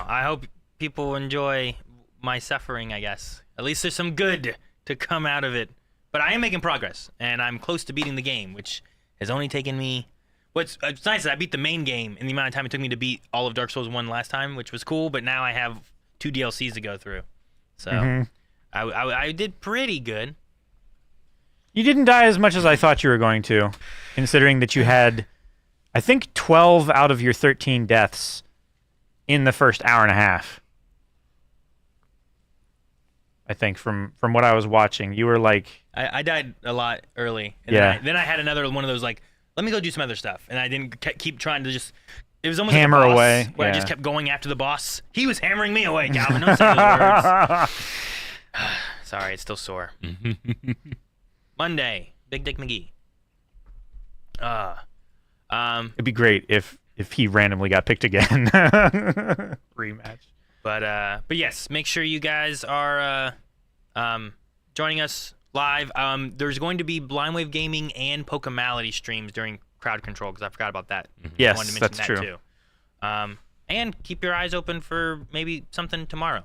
I hope people enjoy my suffering, I guess. At least there's some good to come out of it. But I am making progress, and I'm close to beating the game, which has only taken me... It's nice is I beat the main game in the amount of time it took me to beat all of Dark Souls 1 last time, which was cool, but now I have 2 DLCs to go through. So I did pretty good. You didn't die as much as I thought you were going to, considering that you had, I think, 12 out of your 13 deaths in the first hour and a half. I think from what I was watching, you were like... I died a lot early. And then I had another one of those, like, let me go do some other stuff. And I didn't keep trying to just... It was almost Hammer like a boss away, where I yeah. just kept going after the boss. He was hammering me away, Calvin. Don't say those words. Sorry, it's still sore. Monday, Big Dick McGee. It'd be great if he randomly got picked again. Rematch. But yes, make sure you guys are joining us live. There's going to be Blind Wave Gaming and Pokemality streams during crowd control because I forgot about that. Yes, I wanted to that's mention true. that too. And keep your eyes open for maybe something tomorrow.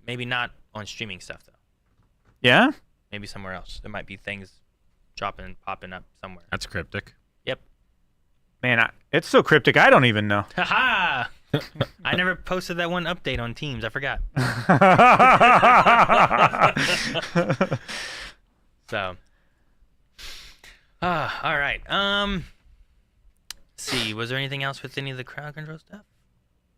Maybe not on streaming stuff though. Yeah? Maybe somewhere else. There might be things popping up somewhere. That's cryptic. Yep. Man, it's so cryptic, I don't even know. Haha! I never posted that one update on Teams. I forgot. So. All right. Let's see. Was there anything else with any of the crowd control stuff?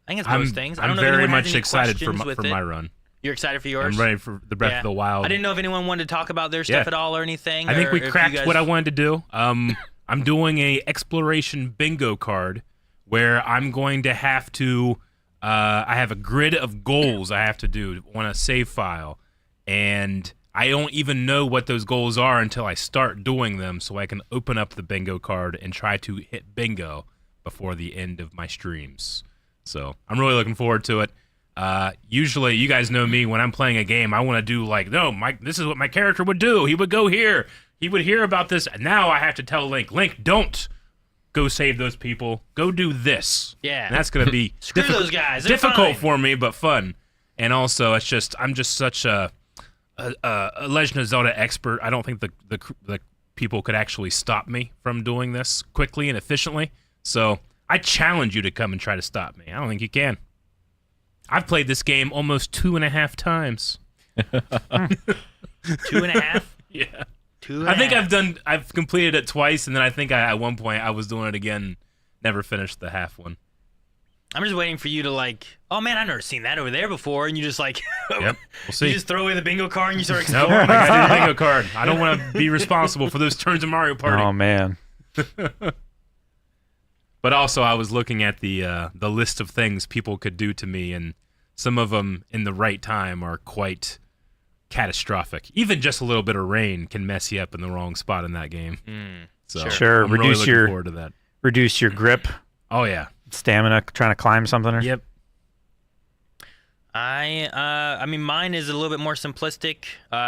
I think it's most things. I don't I'm know if very anyone has much any excited for questions with it. my run. You're excited for yours? I'm ready for the Breath Yeah. of the Wild. I didn't know if anyone wanted to talk about their stuff at all or anything. I think or we if cracked you guys... what I wanted to do. I'm doing a exploration bingo card where I'm going to have to. I have a grid of goals I have to do on a save file, and I don't even know what those goals are until I start doing them, so I can open up the bingo card and try to hit bingo before the end of my streams. So I'm really looking forward to it. Usually, you guys know me when I'm playing a game. I want to do like, no, this is what my character would do. He would go here. He would hear about this. Now I have to tell Link, don't go save those people. Go do this. Yeah. And that's gonna be Screw those guys. They're difficult fine. for me, but fun. And also, I'm just such a Legend of Zelda expert. I don't think the people could actually stop me from doing this quickly and efficiently. So I challenge you to come and try to stop me. I don't think you can. I've played this game almost 2.5 times. 2.5? Yeah. 2.5. I think I've completed it twice, and then I think at one point I was doing it again, never finished the half one. I'm just waiting for you to like, oh man, I've never seen that over there before, and you just like, Yep, we'll see. you just throw away the bingo card and you start Nope, exploring. I got the bingo card. I don't want to be responsible for those turns in Mario Party. Oh, man. But also, I was looking at the list of things people could do to me, and some of them in the right time are quite catastrophic. Even just a little bit of rain can mess you up in the wrong spot in that game. So Sure, I'm really reduce looking your- forward to that. Reduce your grip, Oh yeah. stamina, trying to climb something. Or... Yep. I mean, mine is a little bit more simplistic,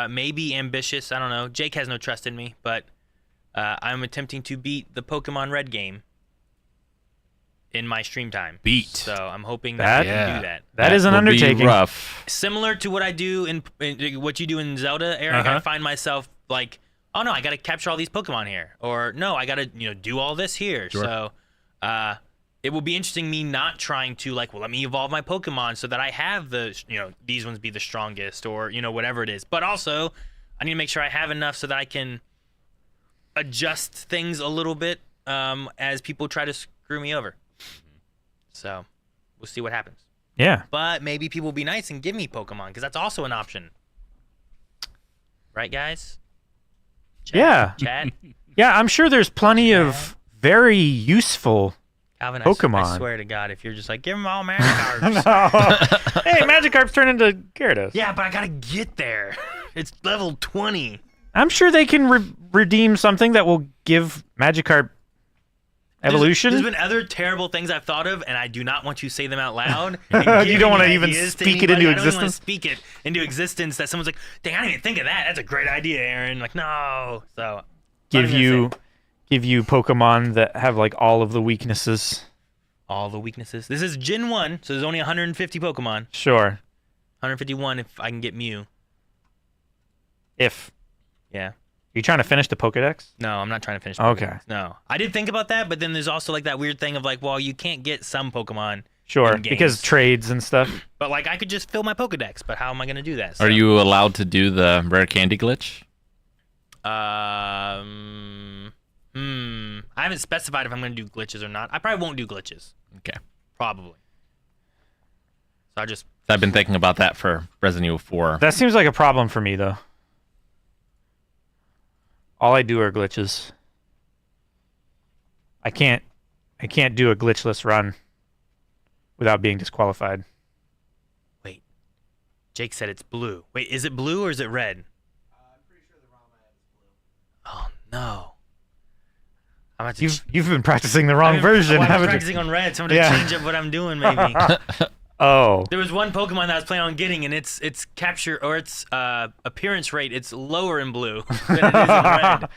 maybe ambitious. I don't know. Jake has no trust in me, but I'm attempting to beat the Pokemon Red game in my stream time. So I'm hoping that I can do that. That is an would be undertaking. rough. Similar to what I do in what you do in Zelda, Eric. I find myself like, oh no, I got to capture all these Pokemon here, or no, I got to do all this here. Sure. So it will be interesting me not trying to like, well, let me evolve my Pokemon so that I have the these ones be the strongest, or whatever it is. But also, I need to make sure I have enough so that I can adjust things a little bit as people try to screw me over. So we'll see what happens. Yeah. But maybe people will be nice and give me Pokemon, because that's also an option. Right, guys? Yeah. Chat? Yeah, I'm sure there's plenty of very useful Calvin, Pokemon. I swear to God, if you're just like, give them all Magikarps. Hey, Magikarp's turn into Gyarados. Yeah, but I gotta get there. It's level 20. I'm sure they can redeem something that will give Magikarp evolution. There's been other terrible things I've thought of, and I do not want to say them out loud. You don't want to even speak it into I don't want to existence? speak it into existence that someone's like, dang, I didn't even think of that. That's a great idea, Aaron. Like, no. So Give you Pokemon that have like all of the weaknesses. all the weaknesses. This is Gen 1, so there's only 150 Pokemon. Sure. 151 if I can get Mew. If Yeah. you're trying to finish the Pokedex. No, I'm not trying to finish. Okay. Pokedex. No, I did think about that, but then there's also like that weird thing of like, well, you can't get some Pokemon. Sure, in games. because trades and stuff. But like, I could just fill my Pokedex. But how am I gonna do that? Are you allowed to do the rare candy glitch? I haven't specified if I'm gonna do glitches or not. I probably won't do glitches. Okay. Probably. So I just. I've been thinking about that for Resident Evil 4. That seems like a problem for me though. All I do are glitches. I can't do a glitchless run without being disqualified. Wait. Jake said it's blue. Wait, is it blue or is it red? I'm pretty sure the ROM ad is blue. Oh no. I'm about to. You've been practicing the wrong version, I'm haven't you? practicing on red, so I'm gonna Yeah. change up what I'm doing maybe. Oh. There was one Pokemon that I was planning on getting, and its capture or its appearance rate, it's lower in blue than it is in red. Okay.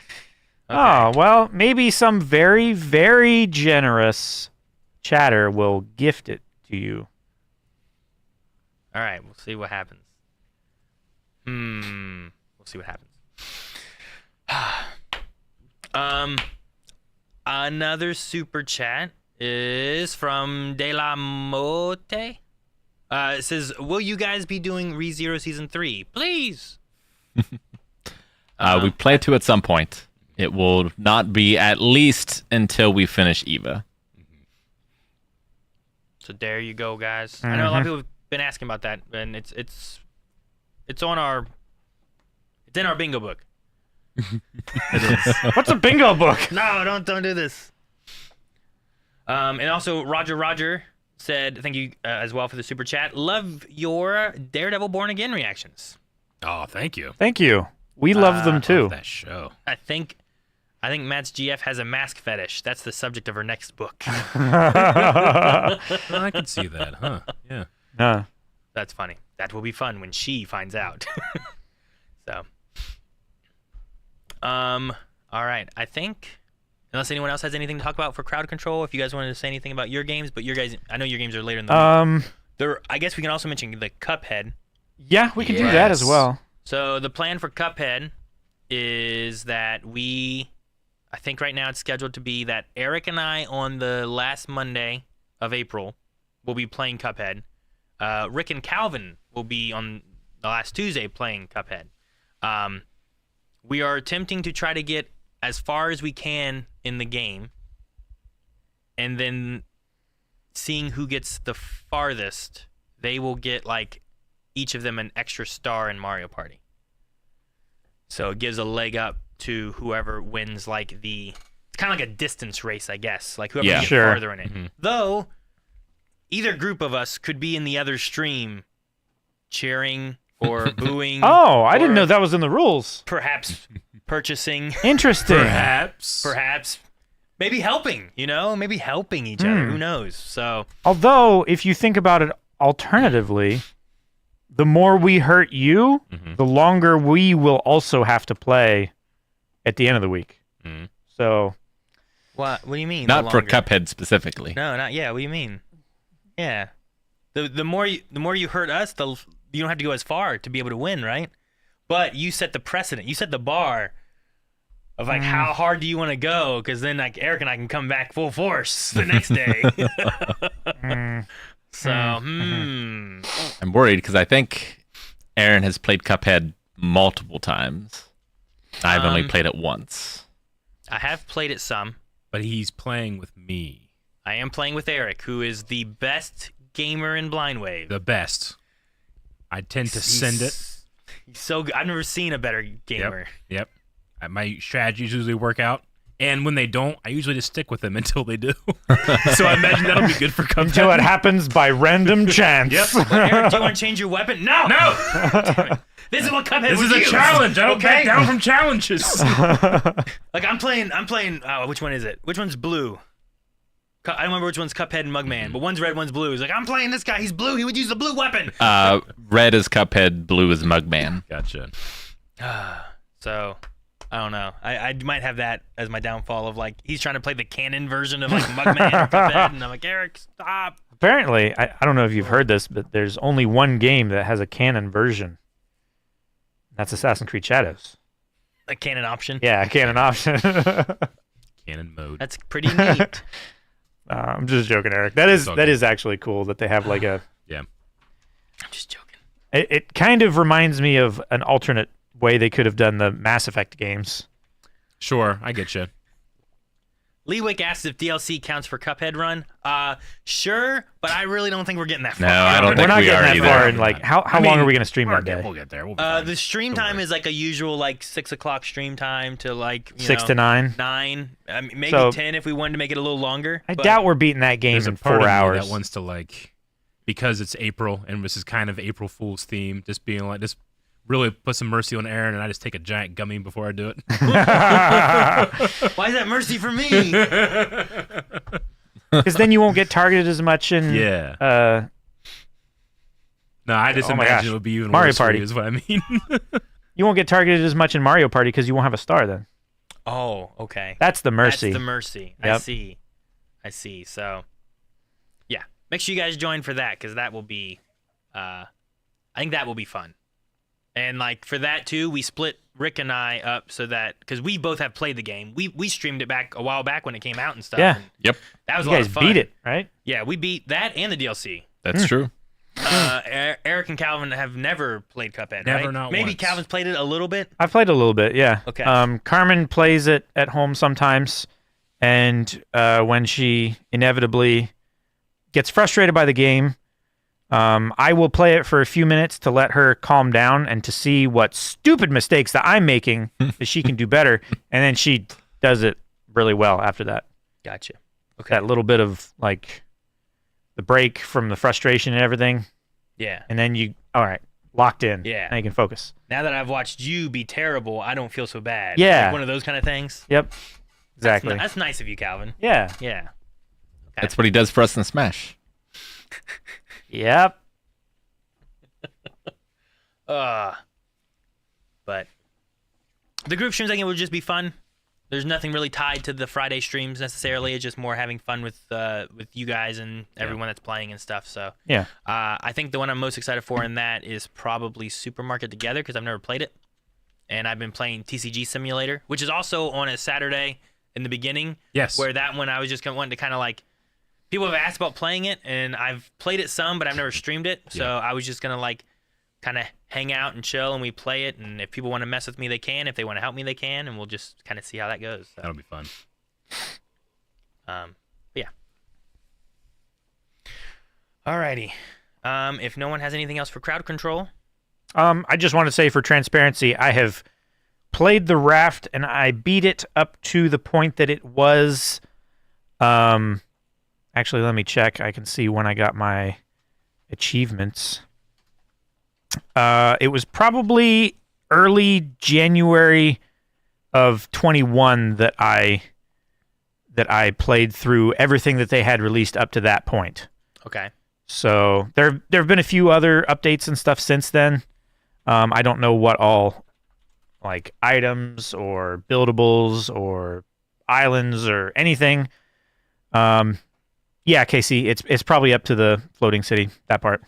Oh, well, maybe some very, very generous chatter will gift it to you. All right, we'll see what happens. We'll see what happens. Another super chat is from De La Mote. It says, "Will you guys be doing ReZero Season 3? Please." We play to at some point. It will not be at least until we finish Eva. So there you go, guys. I know a lot of people have been asking about that, and it's in our bingo book. It is. What's a bingo book? No, don't do this. And also Roger said, "Thank you as well for the super chat. Love your Daredevil Born Again reactions." Oh, thank you. Thank you. We love them too. Love that show. I think Matt's GF has a mask fetish. That's the subject of her next book. I can see that, huh? Yeah. That's funny. That will be fun when she finds out. So, all right. I think, unless anyone else has anything to talk about for crowd control, if you guys wanted to say anything about your games, but I know your games are later in the week. I guess we can also mention the Cuphead. Yeah, we can do that as well. So the plan for Cuphead is that I think right now it's scheduled to be that Eric and I on the last Monday of April will be playing Cuphead. Rick and Calvin will be on the last Tuesday playing Cuphead. We are attempting to try to get as far as we can in the game, and then seeing who gets the farthest, they will get each of them an extra star in Mario Party. So it gives a leg up to whoever wins it's kind of like a distance race, I guess. Whoever gets farther in it. Mm-hmm. Though either group of us could be in the other stream cheering or booing. Oh, I didn't know that was in the rules. Perhaps purchasing. Interesting. Perhaps. Maybe helping, maybe helping each other. Who knows? So, although, if you think about it alternatively, the more we hurt you, the longer we will also have to play at the end of the week. Mm-hmm. So, what do you mean? Not for Cuphead specifically. No, not yeah. What do you mean? Yeah, the more you hurt us, you don't have to go as far to be able to win, right? But you set the precedent. You set the bar of how hard do you want to go? Because then Eric and I can come back full force the next day. So, I'm worried because I think Aaron has played Cuphead multiple times. I've only played it once. I have played it some. But he's playing with me. I am playing with Eric, who is the best gamer in Blind Wave. The best. I tend to send it. He's so good. I've never seen a better gamer. Yep. My strategies usually work out. And when they don't, I usually just stick with them until they do. So I imagine that'll be good for Cuphead. Until it happens by random chance. Yep. Eric, do you want to change your weapon? No! This is what Cuphead This is a challenge. I don't back down from challenges. I'm playing, which one is it? Which one's blue? I don't remember which one's Cuphead and Mugman, but one's red, one's blue. He's I'm playing this guy. He's blue. He would use the blue weapon. Red is Cuphead, blue is Mugman. Gotcha. So, I don't know. I might have that as my downfall of he's trying to play the canon version of Mugman or Cuphead, and I'm Eric, stop. Apparently, I don't know if you've heard this, but there's only one game that has a canon version. That's Assassin's Creed Shadows. A canon option? Yeah, a canon option. Canon mode. That's pretty neat. I'm just joking, Eric. That is actually cool that they have a... Yeah. I'm just joking. It kind of reminds me of an alternate way they could have done the Mass Effect games. Sure, I get you. Leewick asks if DLC counts for Cuphead run. Sure, but I really don't think we're getting that far. No, I don't We're think not we are getting that either. far. And how long are we going to stream that day? We'll get there. We'll be fine. The stream Don't time worry. is a usual 6 o'clock stream time to 6 to 9. 9. Maybe So, 10 if we wanted to make it a little longer. I doubt we're beating that game There's a in part 4 of me hours. that wants to because it's April and this is kind of April Fool's theme, just being just really put some mercy on Aaron and I just take a giant gummy before I do it. Why is that mercy for me? Because then you won't get targeted as much and No, I just Oh my imagine gosh. it would be even Mario worse for Party. you, is what I mean. You won't get targeted as much in Mario Party because you won't have a star then. Oh, okay. That's the mercy. That's the mercy. Yep. I see. So, yeah, make sure you guys join for that because that will be, I think that will be fun. And like for that too, we split Rick and I up so that because we both have played the game. We streamed it back a while back when it came out and stuff. Yeah. And Yep, that was You a lot guys of fun. beat it, right? Yeah, we beat that and the DLC. that's true. Eric and Calvin have never played Cuphead, Never, right? not Maybe once. Calvin's played it a little bit. I've played a little bit, yeah. Okay. Carmen plays it at home sometimes, and when she inevitably gets frustrated by the game, I will play it for a few minutes to let her calm down and to see what stupid mistakes that I'm making that she can do better, and then she does it really well after that. Gotcha. Okay. That little bit of like the break from the frustration and everything, Yeah. and then all right, locked in. Yeah. Now you can focus. Now that I've watched you be terrible, I don't feel so bad. Yeah. Like one of those kind of things. Yep. Exactly. That's nice of you, Calvin. Yeah. Yeah. That's what he does for us in Smash. Yep. But the group streams, I think, would just be fun. There's nothing really tied to the Friday streams necessarily. It's just more having fun with you guys and everyone that's playing and stuff. So Yeah. I think the one I'm most excited for in that is probably Supermarket Together because I've never played it, and I've been playing TCG Simulator, which is also on a Saturday in the beginning. Yes. Where that one I was just wanting to kind of like. People have asked about playing it, and I've played it some, but I've never streamed it. So I was just gonna like kind of hang out and chill, and we play it. And if people want to mess with me, they can. If they want to help me, they can, and we'll just kind of see how that goes. So, That'll be fun. but yeah. Alrighty. If no one has anything else for crowd control, I just want to say for transparency, I have played the raft and I beat it up to the point that it was. Actually, let me check. I can see when I got my achievements. It was probably early January of 21 that I played through everything that they had released up to that point. okay. So there have been a few other updates and stuff since then. I don't know what all like items or buildables or islands or anything. Yeah, Casey, it's probably up to the floating city, that part.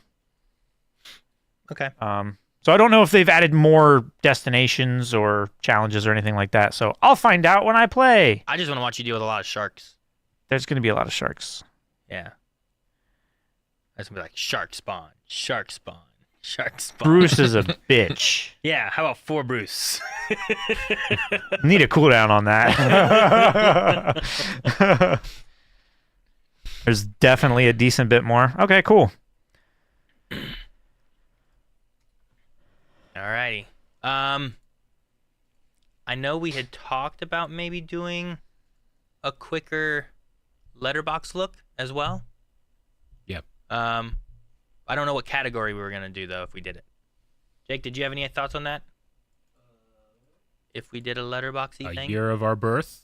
Okay. So I don't know if they've added more destinations or challenges or anything like that. So I'll find out when I play. I just want to watch you deal with a lot of sharks. There's going to be a lot of sharks. Yeah. That's gonna be like shark spawn, shark spawn, shark spawn. Bruce is a bitch. Yeah. How about 4 Bruce? Need a cooldown on that. There's definitely a decent bit more. Okay, cool. Alrighty. I know we had talked about maybe doing a quicker letterbox look as well. Yep. I don't know what category we were gonna do though if we did it. Jake, did you have any thoughts on that? If we did a letterboxy A thing, year of our birth.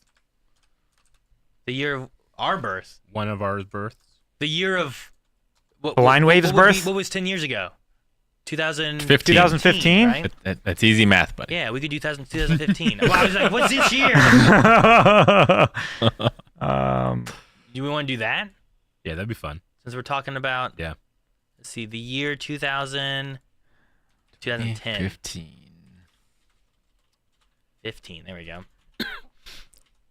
the year of our birth, One of our births. the year of Blind Wave's birth? What was 10 years ago? 15. 2015? right? That's easy math, buddy. Yeah, we could do 2015. Well, I was like, what's this year? Do we want to do that? Yeah, that'd be fun. Since we're talking about, Yeah. let's see, the year 2000, 2010. 15, there we go.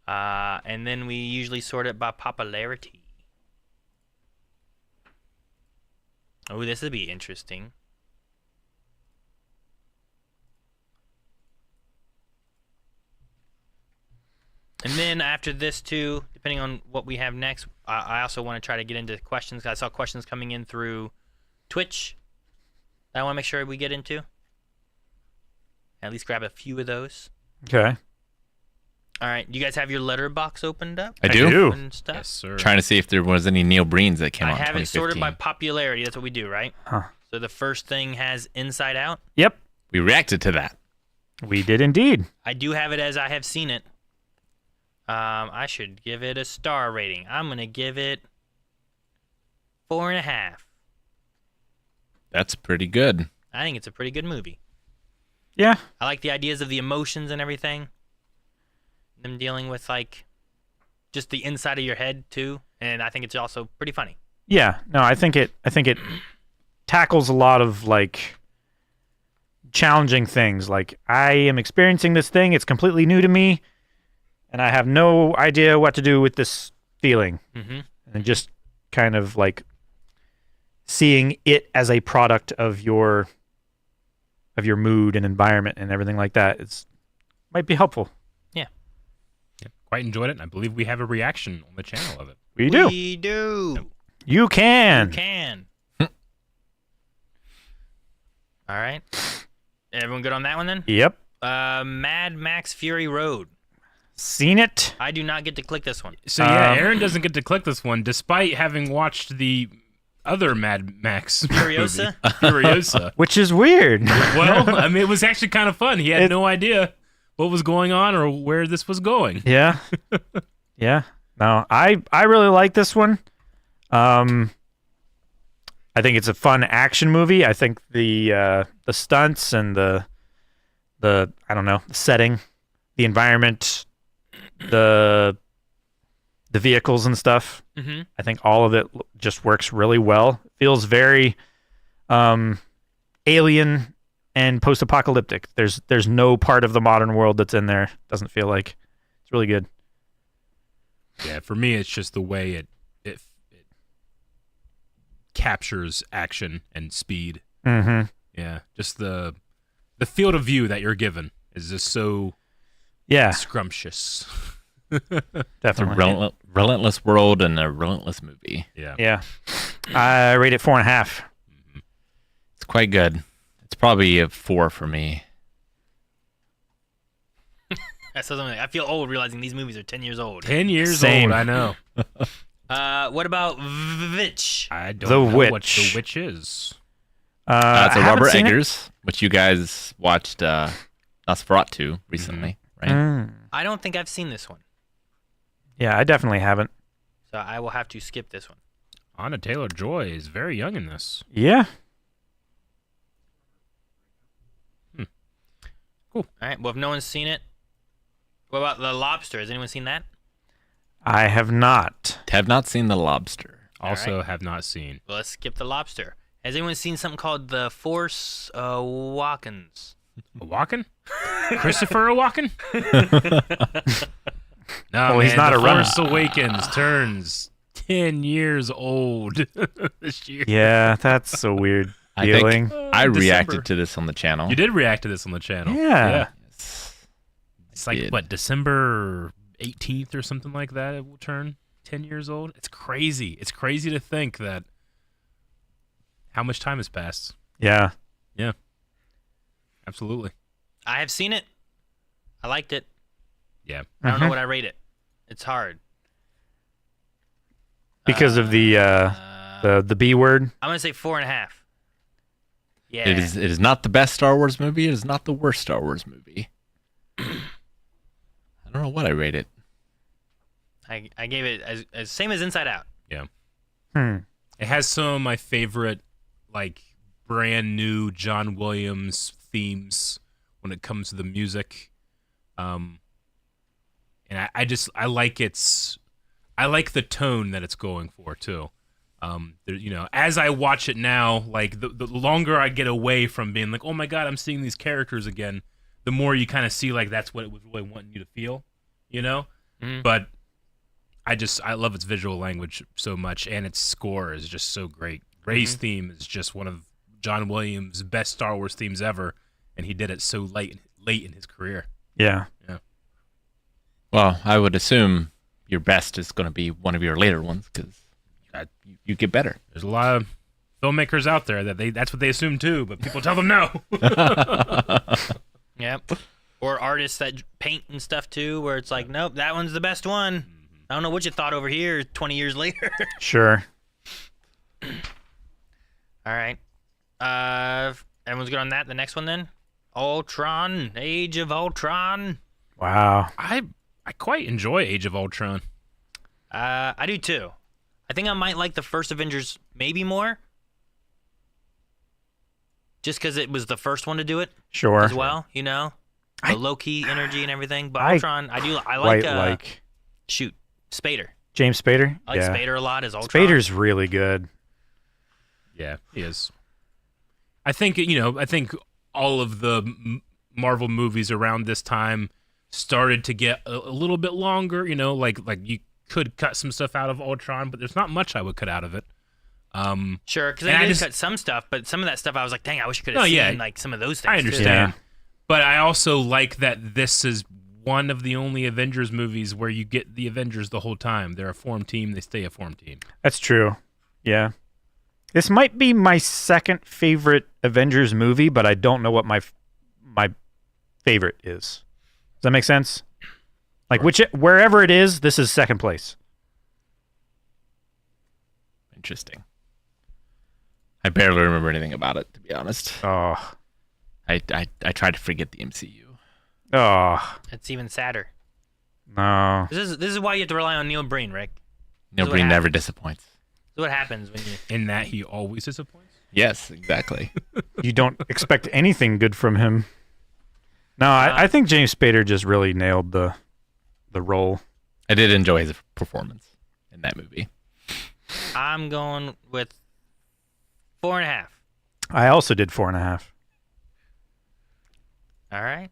And then we usually sort it by popularity. Oh, this would be interesting. And then after this too, depending on what we have next, I also want to try to get into questions. 'Cause I saw questions coming in through Twitch that I want to make sure we get into. At least grab a few of those. Okay. All right, you guys have your letterbox opened up? I do. And stuff? Yes, sir. Trying to see if there was any Neil Breens that came I out in have it sorted by 2015. popularity. That's what we do, right? Huh. So the first thing has Inside Out. Yep, We reacted to that. we did indeed. I do have it as I have seen it. I should give it a star rating. I'm gonna give it 4.5. That's pretty good. I think it's a pretty good movie. Yeah. I like the ideas of the emotions and everything. Them dealing with like just the inside of your head too, and I think it's also pretty funny. Yeah. No, I think it tackles a lot of like challenging things. Like, I am experiencing this thing, it's completely new to me, and I have no idea what to do with this feeling. Mm-hmm. And just kind of like seeing it as a product of your mood and environment and everything like that, might be helpful. Yeah, quite enjoyed it. And I believe we have a reaction on the channel of it. We do. We do. You can. You can. All right. Everyone good on that one then? Yep. Mad Max Fury Road. Seen it. I do not get to click this one. So yeah, Aaron doesn't get to click this one, despite having watched the other Mad Max Furiosa? movie, Furiosa. Which is weird. Well, I mean, it was actually kind of fun. He had no idea what was going on or where this was going. Yeah. Yeah. No, I really like this one. I think it's a fun action movie. I think the stunts and the I don't know, the setting, the environment, the vehicles and stuff. Mm-hmm. I think all of it just works really well. Feels very alien and post-apocalyptic. There's no part of the modern world that's in there. Doesn't feel like. It's really good. Yeah, for me, it's just the way it captures action and speed. Mm-hmm. Yeah, just the field of view that you're given is just so scrumptious. It's a Definitely. relentless world and a relentless movie. Yeah. Yeah. I rate it 4.5. It's quite good. It's probably a 4 for me. That's something. I feel old realizing these movies are 10 years old. 10 years Same. old, I know. What about Vitch? I don't The know what Witch. The Witch is. It's I a haven't Robert seen it. Eggers, which you guys watched Nosferatu recently, right? Mm. I don't think I've seen this one, Yeah, I definitely haven't. so I will have to skip this one. Anna Taylor-Joy is very young in this. Yeah. All right. Well, if no one's seen it, what about The Lobster? Has anyone seen that? I have not. Have not seen The Lobster. Also right. have not seen. Well, let's skip The Lobster. Has anyone seen something called The Force Awakens? Walken? Christopher Walken? No, Well, man, he's not The around. Force Awakens turns 10 years old this year. Yeah, that's a weird I feeling. think I December. reacted to this on the channel. You did react to this on the channel. Yeah. It's like, did. what, December 18th or something like that it will turn 10 years old? It's crazy. It's crazy to think that how much time has passed. Yeah. Yeah. Absolutely. I have seen it. I liked it. Yeah. I don't know Mhm. what I rate it. It's hard. Because of the B word. I'm gonna say 4.5. Yeah. It is not the best Star Wars movie. It is not the worst Star Wars movie. I don't know what I rate it. I gave it as same as Inside Out. Hmm. It has some of my favorite, like, brand new John Williams themes when it comes to the music. And I like the tone that it's going for too. As I watch it now, like the longer I get away from being like, oh my God, I'm seeing these characters again, the more you kind of see like that's what it was really wanting you to feel, Mhm. But I love its visual language so much, and its score is just so great. Ray's theme is just one of John Williams' best Star Wars themes ever, and he did it so late in his career. Yeah. Well, I would assume your best is going to be one of your later ones because you get better. There's a lot of filmmakers out there that's what they assume too, but people tell them no. Yep. Or artists that paint and stuff too, where it's like, nope, that one's the best one. I don't know what you thought over here 20 years later. Sure. All right. Everyone's good on that. The next one then? Ultron, Age of Ultron. Wow. I quite enjoy Age of Ultron. I do too. I think I might like the first Avengers maybe more. just because it was the first one to do it Sure. as well. You know, the low key energy and everything. But I Ultron, I Quite like shoot Spader. James Spader. I like Spader a lot as Ultron. Spader's really good. Yeah, he is. I think all of the Marvel movies around this time started to get a little bit longer. You know, like you could cut some stuff out of Ultron, but there's not much I would cut out of it. Sure, because I did cut some stuff, but some of that stuff I was like, dang, I wish I could have seen like some of those things. I understand, too. but I also like that this is one of the only Avengers movies where you get the Avengers the whole time. They're a formed team; they stay a formed team. That's true. Yeah. This might be my second favorite Avengers movie, but I don't know what my favorite is. Does that make sense? Like wherever it is, this is second place. Interesting. I barely remember anything about it, to be honest. Oh. I try to forget the MCU. Oh. It's even sadder. No. This is why you have to rely on Neil Breen, Rick. Neil Breen never disappoints. This is what happens when you. In that he always disappoints. Yes, exactly. You don't expect anything good from him. No, I think James Spader just really nailed the role. I did enjoy his performance in that movie. I'm going with 4.5. I also did 4.5. All right.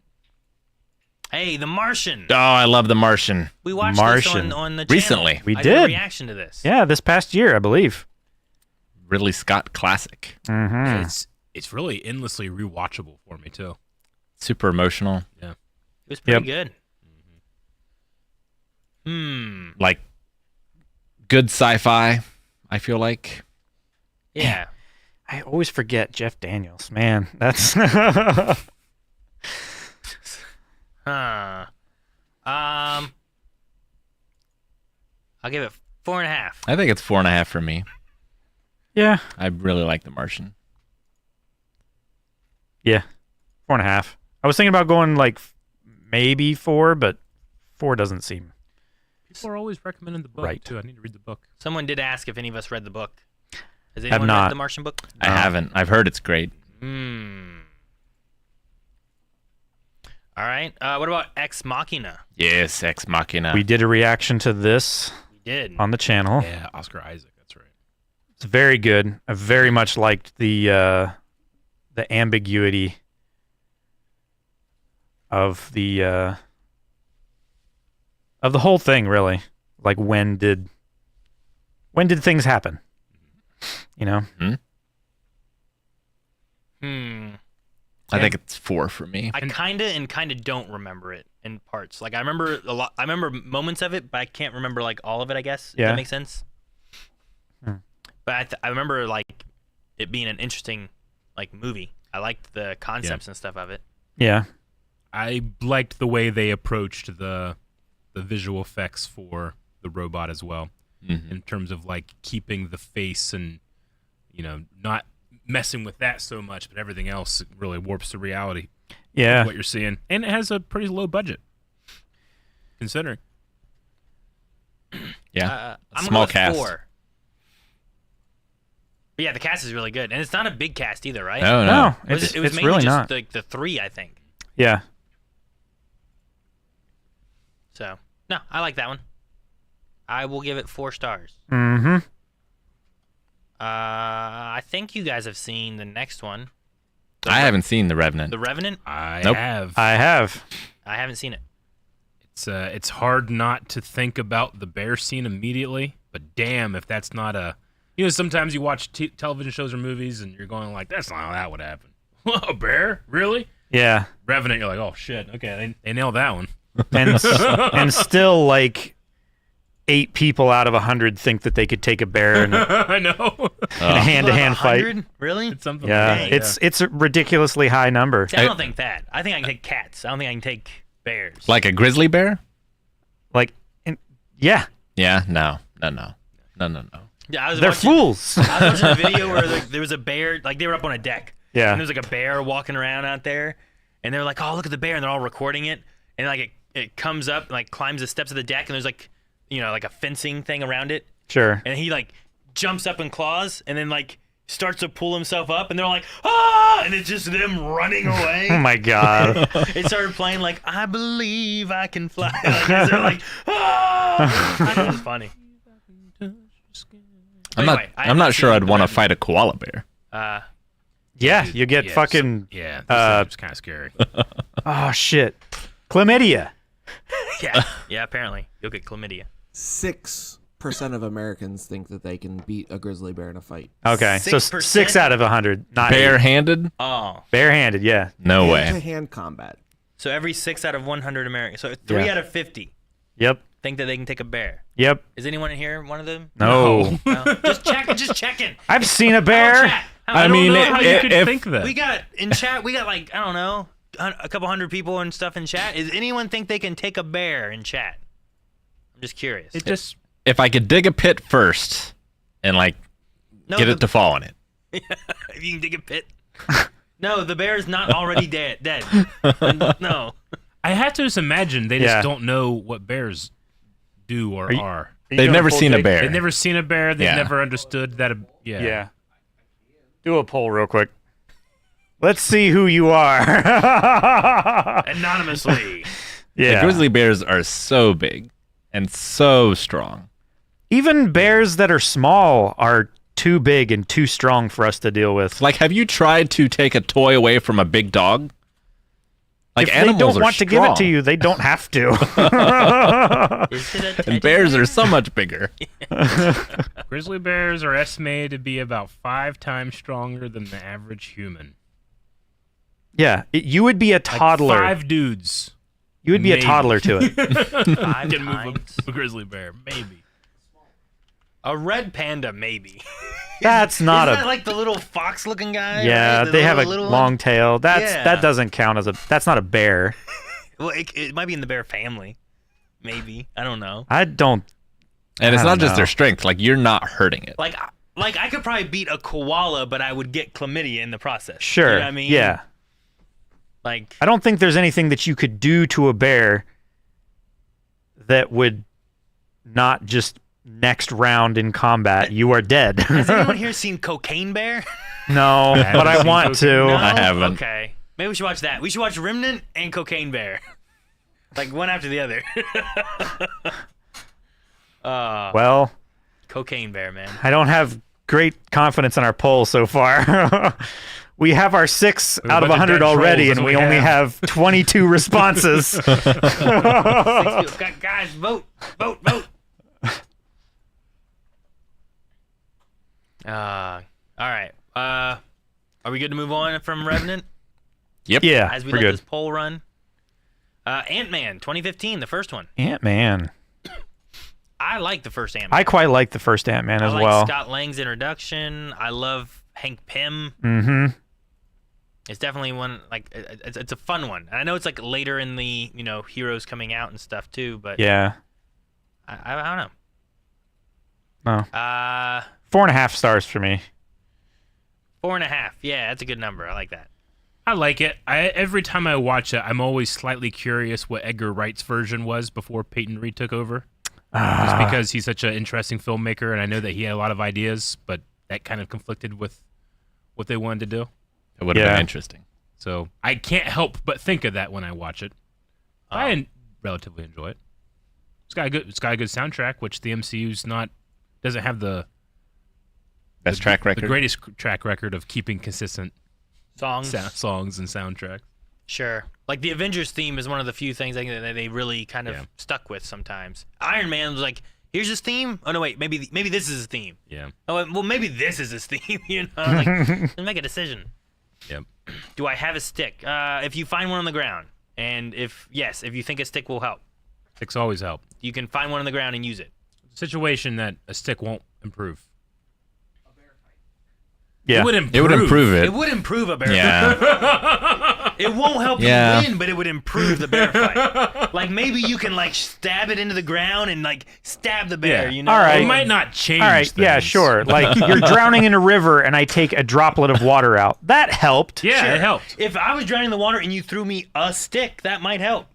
Hey, The Martian. Oh, I love The Martian. We watched Martian. this on the channel. Recently. We I did. a reaction to this. Yeah, this past year, I believe. Ridley Scott classic. Mm-hmm. It's really endlessly rewatchable for me too. Super emotional. It was pretty Yep. good. Like good sci-fi, I feel like. Yeah. I always forget Jeff Daniels. Man, that's... Huh. I'll give it 4.5. I think it's 4.5 for me. yeah. I really like The Martian. Yeah. 4.5. I was thinking about going like maybe 4, but 4 doesn't seem... People are always recommending the book Right. too. I need to read the book. Someone did ask if any of us read the book. Has Have anyone not. read the Martian book? I haven't. I've heard it's great. All right. What about Ex Machina? Yes, Ex Machina. We did a reaction to this We did. on the channel. Yeah, Oscar Isaac. That's right. It's very good. I very much liked the ambiguity of the whole thing, really. Like when did things happen? You know? I think it's 4 for me. I kind of don't remember it in parts. Like I remember a lot. I remember moments of it, but I can't remember like all of it. I guess. If Yeah. that makes sense. But I remember like it being an interesting like movie. I liked the concepts and stuff of it. Yeah. I liked the way they approached the visual effects for the robot as well, in terms of like keeping the face and not messing with that so much, but everything else really warps the reality. Yeah. Of what you're seeing, and it has a pretty low budget, considering. Yeah. I'm Small gonna go with cast. 4. But yeah, the cast is really good, and it's not a big cast either, right? No, No, It was, it's mainly really just not. the 3, I think. Yeah. So no, I like that one. I will give it 4 stars. Mm-hmm. I think you guys have seen the next one, I haven't seen The Revenant. The Revenant. I Nope. have. I have. I haven't seen it. It's hard not to think about the bear scene immediately, but damn if that's not a. Sometimes you watch television shows or movies and you're going like, that's not how that would happen. A bear? Really? Yeah. Revenant, you're like, oh shit, okay, they nailed that one. And still like 8 people out of 100 think that they could take a bear in a I know. hand-to-hand fight. 100? Really? It's something Yeah, like that. it's a ridiculously high number. See, I don't think that. I think I can take cats. I don't think I can take bears. Like a grizzly bear? Like, yeah, Yeah, no. Yeah, I was they're watching, fools. I was watching a video where like, there was a bear, like they were up on a deck. Yeah. And there was like a bear walking around out there, and they were like, "Oh, look at the bear!" And they're all recording it, and like it comes up, and, like climbs the steps of the deck, and there's like, like a fencing thing around it, Sure. and he like jumps up and claws, and then like starts to pull himself up, and they're like, ah! And it's just them running away. Oh my god. It started playing like, I believe I can fly. Like, they're like, ah! I thought it was funny. I'm not sure I'd want to fight a koala bear. Yeah, you get fucking. Yeah, it's kind of scary. Oh shit, chlamydia. Yeah, apparently you'll get chlamydia. 6% of Americans think that they can beat a grizzly bear in a fight. Okay, so 6%? 6 out of 100, not Barehanded? Oh, barehanded. Yeah. No way. Hand-to-hand combat. so every 6 out of 100 Americans. So 3 Yeah. out of 50 Yep. think that they can take a bear. Yep. Is anyone in here one of them? No. No? Just checking. I've seen a Oh, bear. chat. I mean, know how you could if think that. We got in chat. We got like, I don't know, a couple hundred people and stuff in chat. Is anyone think they can take a bear in chat? I'm just curious. It just if I could dig a pit first and like No, get it to fall in it. If you can dig a pit. No, the bear is not already dead. No. I have to just imagine they Yeah. just don't know what bears do or you- are. They've never seen a bear. They've never seen a bear. They've Yeah. never understood that. Yeah. Do a poll real quick. Let's see who you are. Anonymously. The Yeah. grizzly bears are so big and so strong. Even bears that are small are too big and too strong for us to deal with. Like, have you tried to take a toy away from a big dog? Like, If they animals don't are want to give it to strong, you, they don't have to. Is it a teddy and bears bear? are so much bigger. Grizzly bears are estimated to be about 5 times stronger than the average human. Yeah, you would be a Like toddler. 5 dudes You would be a maybe. toddler to it. 5 can move times. a grizzly bear, maybe. A red panda, maybe. That's not Isn't a. that like the little fox-looking guy? Yeah, right? The they have a little long one? tail. Yeah. That doesn't count as a. That's not a bear. Well, it might be in the bear family. Maybe. I don't know. I don't. And it's I not don't just know. their strength. Like, you're not hurting it. Like I could probably beat a koala, but I would get chlamydia in the process. Sure. You know what I mean? Yeah. Like, I don't think there's anything that you could do to a bear that would not just next round in combat. You are dead. has anyone here seen Cocaine Bear? No, haven't but I seen want Cocaine to. No? I haven't. Okay. Maybe we should watch that. We should watch Remnant and Cocaine Bear. Like one after the other. Well, Cocaine Bear, man. I don't have great confidence in our poll so far. We have our 6 out of bunch of 100 dead already, trolls, and that's we what we only have. have 22 responses. 6 people. Guys, vote. Vote. All right. Are we good to move on from Revenant Yep. Yeah, as we we're let good. this poll run? Ant-Man 2015, the first one. Ant-Man. I like the first Ant-Man. I quite like the first Ant-Man I as like well. Scott Lang's introduction. I love Hank Pym. Mm-hmm. It's definitely one, like, it's a fun one. And I know it's like later in the, heroes coming out and stuff too, but Yeah. I don't No. know. 4.5 stars for me. 4.5. Yeah, that's a good number. I like that. I like it. Every time I watch it, I'm always slightly curious what Edgar Wright's version was before Peyton Reed took over. Just because he's such an interesting filmmaker, and I know that he had a lot of ideas, but that kind of conflicted with what they wanted to do. It would have Yeah. been interesting. So I can't help but think of that when I watch it. I relatively enjoy it. It's got a good soundtrack, which the MCU's doesn't have the Best track record. the greatest track record of keeping consistent Songs. songs and soundtracks. Sure. Like the Avengers theme is one of the few things I think that they really kind of Yeah. stuck with sometimes. Iron Man was like, here's his theme. Oh, no, wait. Maybe this is his theme. Yeah. Oh, well, maybe this is his theme. Like, make a decision. Yep. Do I have a stick? If you find one on the ground, and if you think a stick will help, Sticks always help. you can find one on the ground and use it. Situation that a stick won't improve. Yeah. It would improve. It would improve it. It would improve a bear fight. Yeah. It won't help Yeah. you win, but it would improve the bear fight. Like maybe you can like stab it into the ground and like stab the bear. Yeah. All right. It might not change. All right, yeah, things. sure. Like you're drowning in a river and I take a droplet of water out. That helped. Yeah, Sure. it helped. If I was drowning in the water and you threw me a stick, that might help.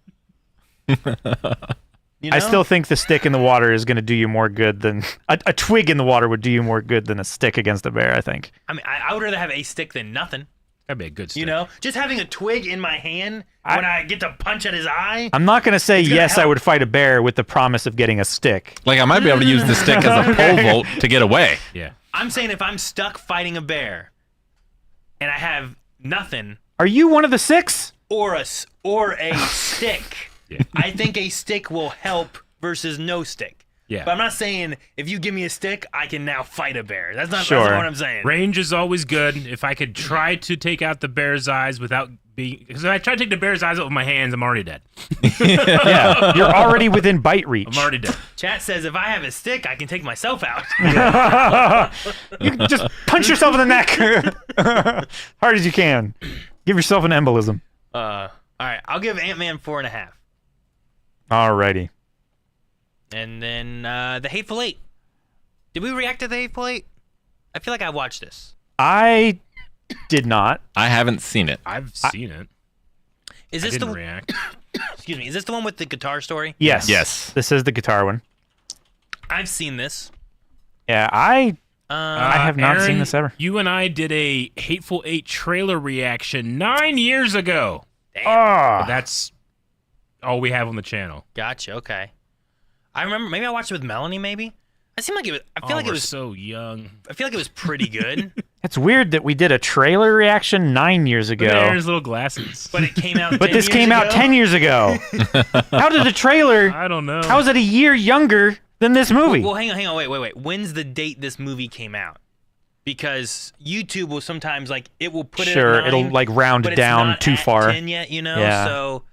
You know? I still think the stick in the water is going to do you more good than a twig in the water would do you more good than a stick against a bear. I think. I mean, I would rather have a stick than nothing. That'd be a good stick. You know, just having a twig in my hand when I get to punch at his eye. I'm not going to say gonna yes. I help. would fight a bear with the promise of getting a stick. Like I might be able to use the stick as a pole vault to get away. Yeah. I'm saying if I'm stuck fighting a bear, and I have nothing Are you one of the 6? or a stick, Yeah. I think a stick will help versus no stick. Yeah. But I'm not saying if you give me a stick, I can now fight a bear. That's not Sure. what I'm saying. Range is always good. If I could try to take out the bear's eyes without being, because if I try to take the bear's eyes out with my hands, I'm already dead. Yeah, you're already within bite reach. I'm already dead. Chat says if I have a stick, I can take myself out. You can just punch yourself in the neck hard as you can. Give yourself an embolism. All right, I'll give Ant-Man 4.5. Alrighty. And then the Hateful Eight. Did we react to the Hateful Eight? I feel like I watched this. I did not. I haven't seen it. I've seen it. Is I this didn't the react. excuse me? Is this the one with the guitar story? Yes. Yes. This is the guitar one. I've seen this. Yeah, I have not Aaron, seen this ever. You and I did a Hateful Eight trailer reaction 9 years ago. Ah. That's all we have on the channel. Gotcha. Okay. I remember. Maybe I watched it with Melanie. Maybe. I seemed like it was. I feel like it we're was. so young. I feel like it was pretty good, It's weird that we did a trailer reaction 9 years Look at ago. Aaron's little glasses. but it came out. But 10 this years came out ago. 10 years ago. How did a trailer? I don't know. How is it a year younger than this movie? Well, hang on. Wait. When's the date this movie came out? Because YouTube will sometimes like it will put Sure, it. At 9, it'll like round but it's down not too at far. 10 yet, you know. Yeah. So.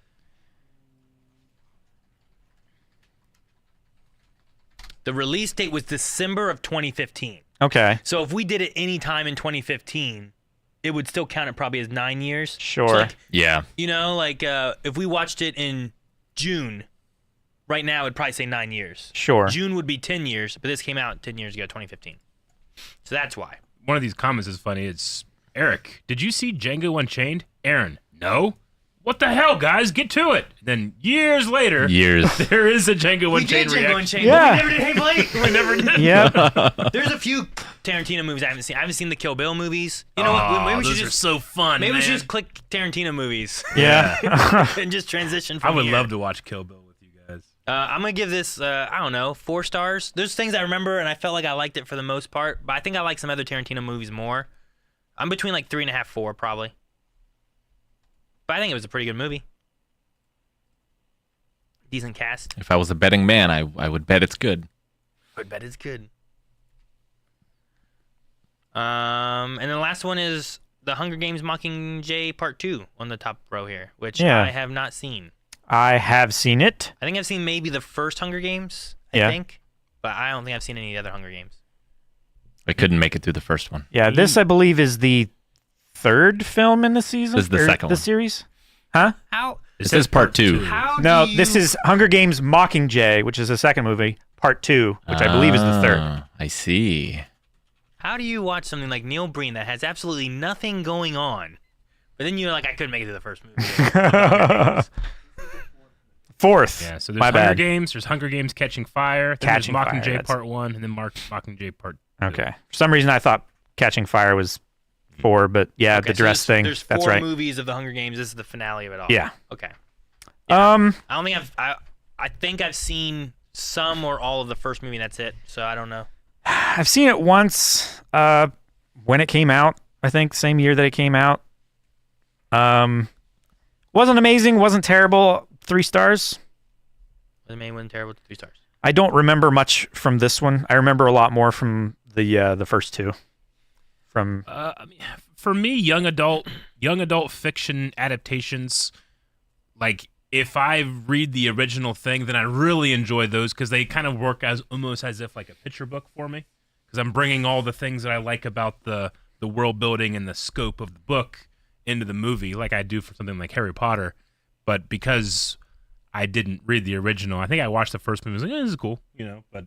The release date was December of 2015. Okay, So if we did it any time in 2015, it would still count it probably as 9 years. Sure. So like, Yeah. you know, like if we watched it in June, right now it'd probably say 9 years. sure. June would be 10 years, but this came out 10 years ago, 2015. So that's why. One of these comments is funny. It's Eric. Did you see Django Unchained? Aaron. No. What the hell, guys? Get to it. Then years later, there is a Django We did Unchained Django reaction. Unchained, Yeah. but we never did Hateful Eight. We never did. Yep. There's a few Tarantino movies I haven't seen. I haven't seen the Kill Bill movies. You know what? Oh, Maybe we those should are just so fun, maybe we man. should just click Tarantino movies Yeah. and just transition I from would here. love to watch Kill Bill with you guys. I'm gonna give this, I don't know, 4 stars. There's things I remember, and I felt like I liked it for the most part, but I think I like some other Tarantino movies more. I'm between like 3.5, 4 probably. But I think it was a pretty good movie. Decent cast. If I was a betting man, I would bet it's good. I would bet it's good. And then the last one is The Hunger Games Mockingjay Part 2 on the top row here, which Yeah. I have not seen. I have seen it. I think I've seen maybe the first Hunger Games, Yeah. I think, but I don't think I've seen any of the other Hunger Games. I couldn't make it through the first one. Yeah, this I believe is the 3rd film in the season. This is the or second the one. series. Huh? How? This is part 2. How No, do you... this is Hunger Games Mockingjay, which is the second movie, part 2, which I believe is the 3rd. I see. How do you watch something like Neil Breen that has absolutely nothing going on, but then you're like, I couldn't make it to the first movie? 4th. Yeah, so there's My Hunger bad. Games, there's Hunger Games Catching Fire, then Catching there's Fire, Mockingjay that's- Part 1, and then Mockingjay Part 2. Okay. For some reason, I thought Catching Fire was 4, but yeah, Okay, the so dress thing. There's 4 That's right. movies of the Hunger Games. This is the finale of it all. Yeah. Okay. Um, I don't think I think I've seen some or all of the first movie. And that's it. So I don't know. I've seen it once. When it came out, I think same year that it came out. Wasn't amazing. Wasn't terrible. 3 stars. The main one terrible. 3 stars. I don't remember much from this one. I remember a lot more from the first 2. From I mean, for me, young adult fiction adaptations, like if I read the original thing, then I really enjoy those because they kind of work as almost as if like a picture book for me, because I'm bringing all the things that I like about the world building and the scope of the book into the movie, like I do for something like Harry Potter. But because I didn't read the original, I think I watched the first movie. I was like, this is cool, but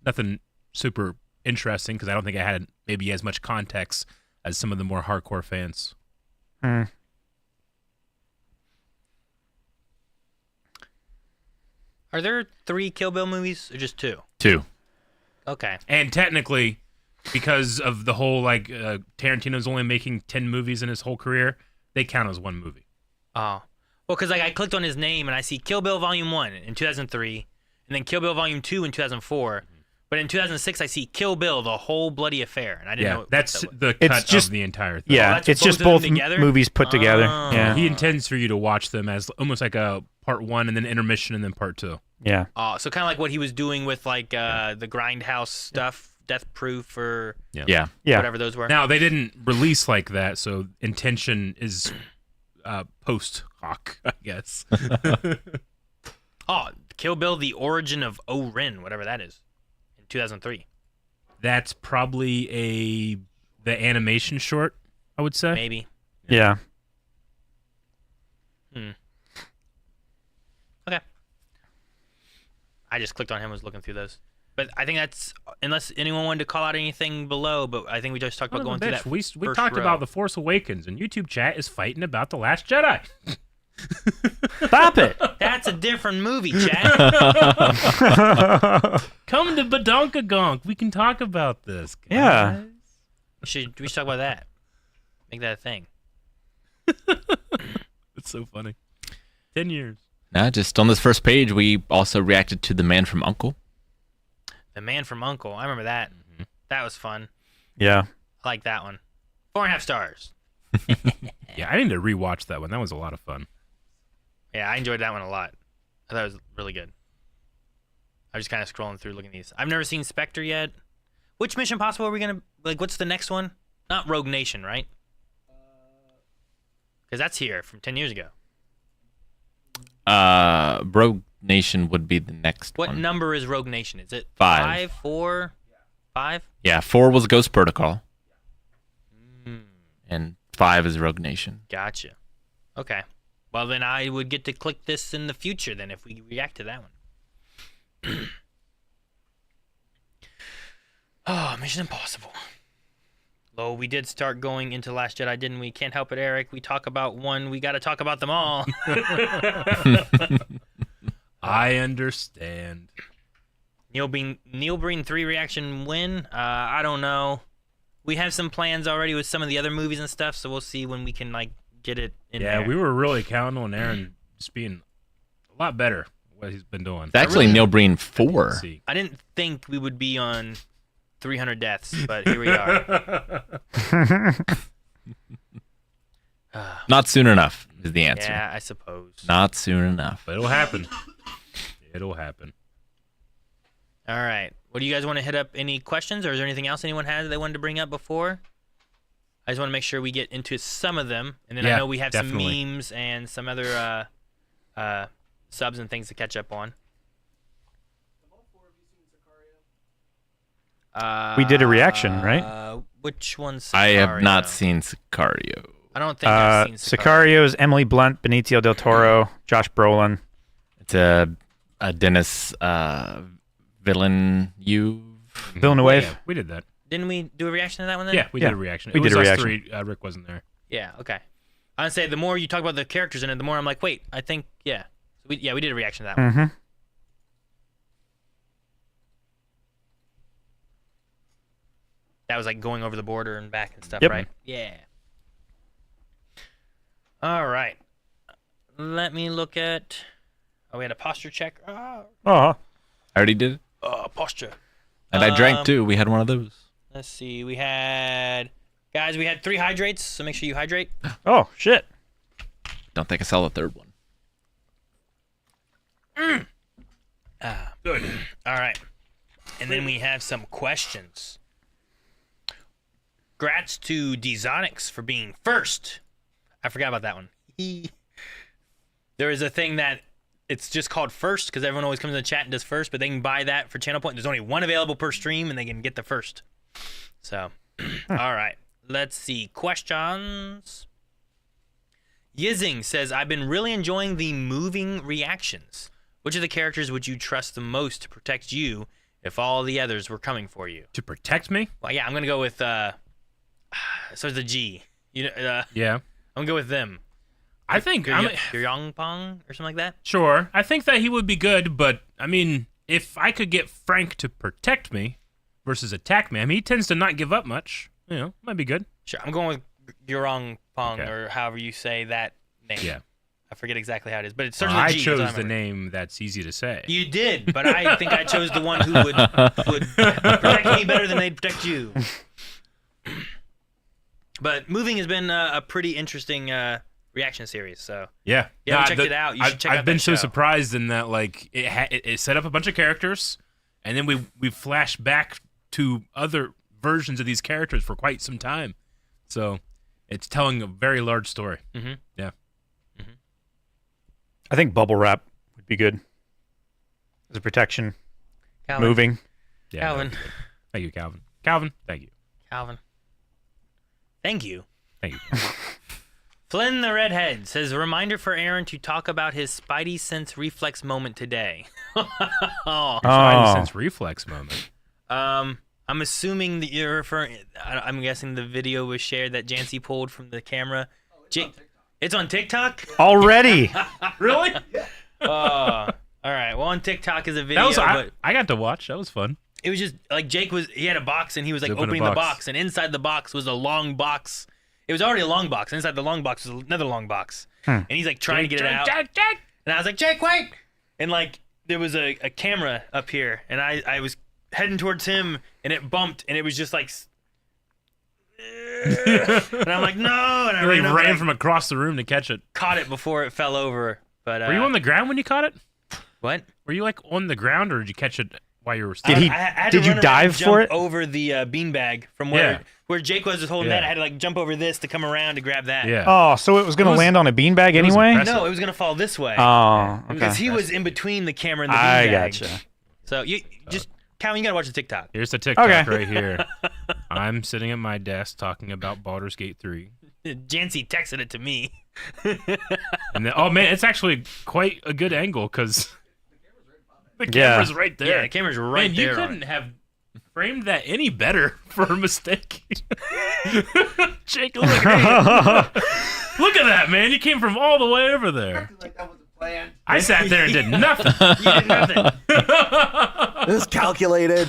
nothing super interesting because I don't think I had maybe as much context as some of the more hardcore fans. Are there 3 Kill Bill movies or just 2? 2. Okay. And technically, because of the whole Tarantino's only making 10 movies in his whole career, they count as one movie. Oh. Well, because I clicked on his name and I see Kill Bill Volume 1 in 2003, and then Kill Bill Volume 2 in 2004. But in 2006, I see Kill Bill, the whole bloody affair, and I didn't know. That's what the It's cut just- of the entire thing. Yeah, that's it's both just of them both together? movies put together. Oh. Yeah. He intends for you to watch them as almost like a part 1 and then intermission and then part 2. Yeah. So kind of like what he was doing with the Grindhouse stuff, Death Proof, or Yeah. Yeah. whatever those were. Now, they didn't release like that, so intention is post hoc, I guess. Kill Bill: The Origin of O-Rin, whatever that is, in 2003. That's probably the animation short, I would say. Maybe. Yeah. Okay. I just clicked on him, was looking through those. But I think that's, unless anyone wanted to call out anything below, but I think we just talked about going through that. We first talked row. about The Force Awakens, and YouTube chat is fighting about The Last Jedi. Stop it. That's a different movie, Chad. Come to Badonkagong. We can talk about this. Guys. Yeah. we should talk about that. Make that a thing. It's so funny. 10 years. Now, just on this first page, we also reacted to The Man from U.N.C.L.E. The Man from U.N.C.L.E. I remember that. That was fun. Yeah. I like that one. 4.5 stars. Yeah, I need to rewatch that one. That was a lot of fun. Yeah, I enjoyed that one a lot. I thought it was really good. I was just kind of scrolling through looking at these. I've never seen Spectre yet. Which Mission Impossible are we going to... what's the next one? Not Rogue Nation, right? Because that's here from 10 years ago. Rogue Nation would be the next What one. number is Rogue Nation? Is it 5? 5, 4, 5? Yeah, 4 was Ghost Protocol. And 5 is Rogue Nation. Gotcha. Okay. Well, then I would get to click this in the future then if we react to that one. Oh, Mission Impossible. Oh, we did start going into Last Jedi, didn't we? Can't help it, Eric. We talk about one. We got to talk about them all. I understand. Neil Breen 3 reaction win? I don't know. We have some plans already with some of the other movies and stuff, so we'll see when we can get it in there. Yeah, we were really counting on Aaron just being a lot better at what he's been doing. It's actually Neil Breen 4. See. I didn't think we would be on 300 deaths, but here we are. Not soon enough is the answer. Yeah, I suppose. Not soon enough. But it'll happen. It'll happen. All right. What do you guys want to hit up? Any questions, or is there anything else anyone has that they wanted to bring up before? I just want to make sure we get into some of them, and then I Yeah, know we have definitely. some memes and some other subs and things to catch up on. We did a reaction, right? Which one's I have not Sicario? seen Sicario. I don't think I've seen Sicario. Sicario is Emily Blunt, Benicio del Toro, Josh Brolin. It's a Dennis Villeneuve. Villeneuve. Yeah, we did that. Didn't we do a reaction to that one then? Yeah, we Yeah, did a reaction. we It did was a us reaction. three. Rick wasn't there. Yeah, okay. I would say the more you talk about the characters in it, the more I'm like, wait, I think, yeah. So we did a reaction to that one. Mm-hmm. That was like going over the border and back and stuff, Yep. right? Yeah. All right. Let me look at... Oh, we had a posture check. Oh, I already did it. Posture. And I drank too. We had one of those. Let's see. We had... Guys, we had 3 hydrates, so make sure you hydrate. oh shit. Don't think I saw the third one. Good. All right. And then we have some questions. Grats to Dzonix for being first. I forgot about that one. There is a thing that it's just called first because everyone always comes in the chat and does first, but they can buy that for channel point. There's only one available per stream, and they can get the first. So, all right. Let's see. Questions. Yizing says, I've been really enjoying the moving reactions. Which of the characters would you trust the most to protect you if all the others were coming for you? To protect me? Well, yeah, I'm going to go with, so it's the G. You know, Yeah. I'm going to go with them. I think Yong Pong or something like that. sure. I think that he would be good, but I mean, if I could get Frank to protect me versus attack me, I mean, he tends to not give up much. Might be good. Sure, I'm going with Yurong Pong Okay. or however you say that name. Yeah. I forget exactly how it is, but it starts Well, with I a G. that's all chose the remember. name that's easy to say. You did, but I think I chose the one who would protect me better than they'd protect you. But moving has been a pretty interesting reaction series. So Yeah. you haven't checked it out, you should check out I've been that so show. surprised in that like it set up a bunch of characters, and then we flash back to other versions of these characters for quite some time. So it's telling a very large story. Mm-hmm. Yeah. I think bubble wrap would be good as a protection. Calvin. Moving. Yeah. Calvin. Thank you, Calvin. Calvin, thank you. Calvin. Thank you. Thank you. Flynn the Redhead says, reminder for Aaron to talk about his Spidey sense reflex moment today. Spidey sense reflex moment. I'm assuming that you're referring. I'm guessing the video was shared that Jancy pulled from the camera. It's on TikTok. Already. Really? All right. Well, on TikTok is a video, but I got to watch. That was fun. it was just like he had a box and he was like Open a opening the box. box, and inside the box was a long box. It was already a long box. Inside the long box was another long box, and he's like trying to get it out. Jake. And I was like, Jake, wait! And like there was a camera up here, and I was heading towards him, and it bumped, and it was just like, and I'm like, no! And I You ran, like over, ran and from across the room to catch it. caught it before it fell over. But Were you on the ground when you caught it? what? Were you like on the ground, or did you catch it while you were standing? Did he? I had to Did you run around dive and for jump it? over the beanbag from Yeah. where Jake was holding Yeah. that. I had to like jump over this to come around to grab that. Yeah. Oh, so it was going It to was- land on a beanbag it was anyway? impressive. No, it was gonna fall this way. Oh, Because okay. he was in between the camera and the I beanbag. gotcha. So you just, Calvin, you gotta watch the TikTok. Here's the TikTok Okay. right here. I'm sitting at my desk talking about Baldur's Gate 3. Jancy texted it to me. And then, oh man, it's actually quite a good angle because the Yeah. camera's right there. Yeah, the camera's right Man, there. you on couldn't it. have framed that any better for a mistake. Jake, look at look at that, man. You came from all the way over there. Like that was a plan. I sat there and did nothing. You did nothing. It was calculated.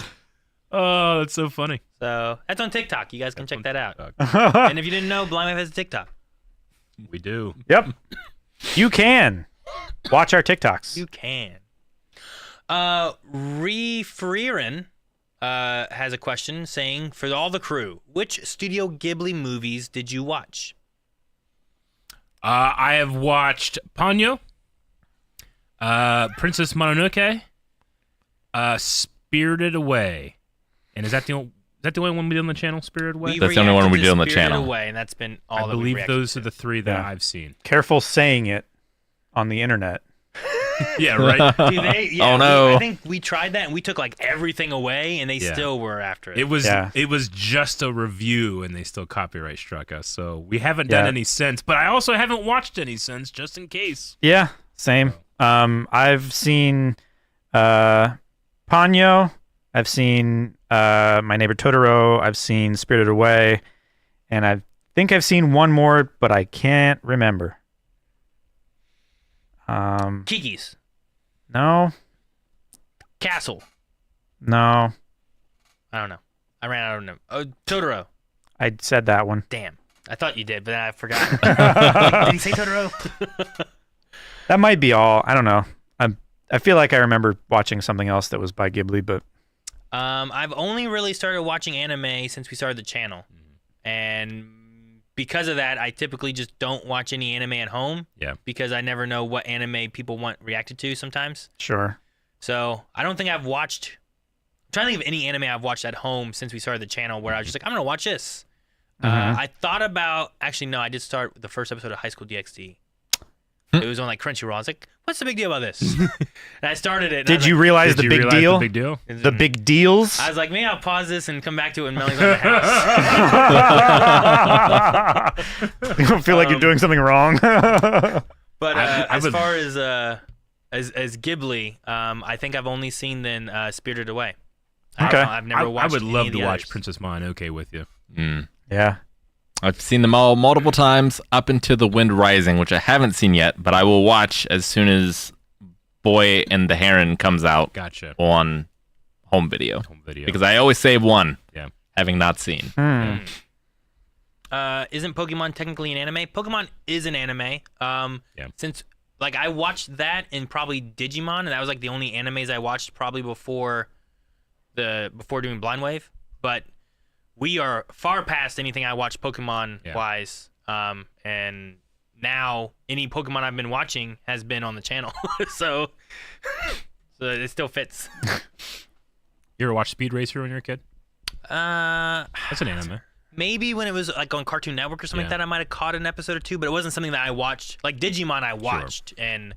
Oh, that's so funny. So that's on TikTok. You guys can check that out. TikTok. And if you didn't know, Blind Wife has a TikTok. We do. Yep. You can watch our TikToks. You can. Freerin has a question saying, for all the crew, which Studio Ghibli movies did you watch? I have watched Ponyo, Princess Mononoke, Spirited Away, and is that the only one we did on the channel? Spirited Away. That's the only one reacted we to did on the Spirited channel. Away, and that's been all I that we believe reacted those to. are the three that Yeah. I've seen. Careful saying it on the internet. Yeah, right. Dude, Oh, no. I think we tried that and we took like everything away, and they Yeah. still were after it. It was Yeah. it was just a review, and they still copyright struck us. So we haven't done Yeah. any since. But I also haven't watched any since, just in case. Yeah, same. I've seen Ponyo. I've seen My Neighbor Totoro. I've seen Spirited Away, and I think I've seen one more, but I can't remember. Kiki's No, Castle. no. I don't know. I ran out of them. Oh, Totoro. I said that one. Damn. I thought you did, but then I forgot. Did he say Totoro? That might be all. I don't know. I feel like I remember watching something else that was by Ghibli, but I've only really started watching anime since we started the channel, and because of that, I typically just don't watch any anime at home. Yeah. Because I never know what anime people want reacted to sometimes. sure. So I don't think I've watched. I'm trying to think of any anime I've watched at home since we started the channel where I was just like, I'm gonna watch this. I thought about actually no, I did start with the first episode of High School DxD. It was on like Crunchyroll. I was like, what's the big deal about this? And I started it. And I Did was you like, realize Did the you big realize deal? The big deal. The big deals? I was like, maybe I'll pause this and come back to it when Melly's at the house. You don't feel like you're doing something wrong. But I as would- far as Ghibli, I think I've only seen then Spirited Away. Okay. I've never I watched. would any love of to the watch others. Princess Mononoke with you. Yeah. I've seen them all multiple times up into The Wind Rising, which I haven't seen yet, but I will watch as soon as Boy and the Heron comes out Gotcha. on home video. Home video. Because I always save one, Yeah. having not seen. Hmm. Isn't Pokemon technically an anime? Pokemon is an anime. Yeah. Since like I watched that and probably Digimon, and that was like the only animes I watched probably before doing Blind Wave. But we are far past anything I watched Pokemon wise. And now any Pokemon I've been watching has been on the channel. so it still fits. You ever watch Speed Racer when you were a kid? That's an anime. Maybe when it was like on Cartoon Network or something like that, I might have caught an episode or two, but it wasn't something that I watched. Like Digimon, I watched, and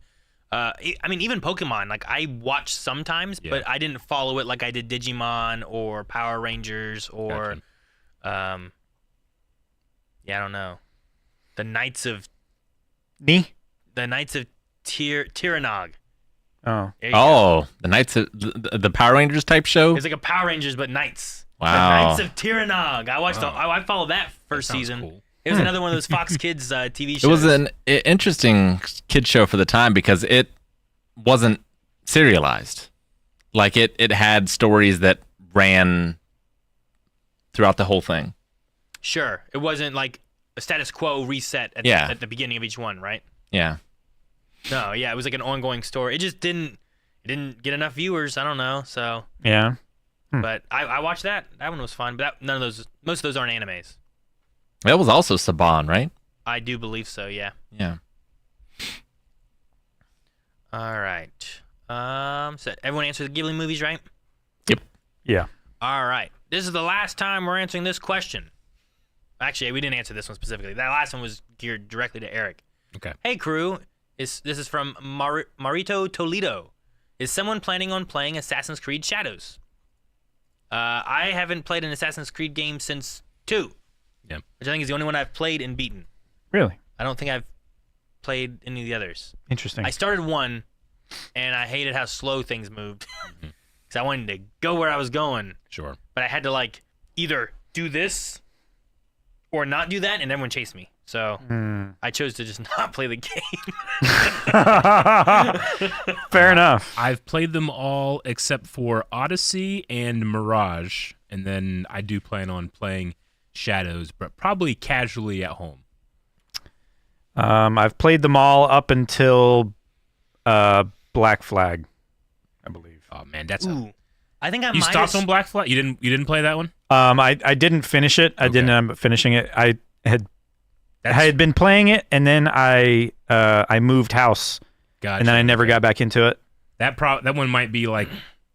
I mean even Pokemon, like I watched sometimes, but I didn't follow it like I did Digimon or Power Rangers or, I don't know, the Knights of Tyrannog. Oh. There you go. The Knights of the Power Rangers type show? It's like a Power Rangers but Knights. Wow. The Knights of Tyrannog. I watched. I followed that first season. Cool. It was another one of those Fox Kids TV shows. It was an interesting kid show for the time because it wasn't serialized. Like it had stories that ran throughout the whole thing. Sure, it wasn't like a status quo reset at the beginning of each one, right? Yeah. No, yeah, it was like an ongoing story. It just didn't get enough viewers. I don't know. So Yeah. but I watched that. That one was fun. But most of those aren't animes. That was also Saban, right? I do believe so. Yeah. Yeah. All right. So everyone answered the Ghibli movies, right? Yep. Yeah. All right. This is the last time we're answering this question. Actually, we didn't answer this one specifically. That last one was geared directly to Eric. Okay. Hey, crew. This is from Marito Toledo. Is someone planning on playing Assassin's Creed Shadows? I haven't played an Assassin's Creed game since 2. Yeah. Which I think is the only one I've played and beaten. Really I don't think I've played any of the others. interesting. I started 1, and I hated how slow things moved. Because I wanted to go where I was going. Sure. But I had to, like, either do this or not do that, and everyone chased me. So I chose to just not play the game. Fair enough. I've played them all except for Odyssey and Mirage, and then I do plan on playing Shadows, but probably casually at home. I've played them all up until Black Flag, I believe. Oh man, that's Ooh. I think I you might stopped have... on Black Flag. You didn't play that one. I didn't finish it. I didn't end up finishing it. I had been playing it, and then I moved house, Gotcha. and then I never got back into it. That one might be like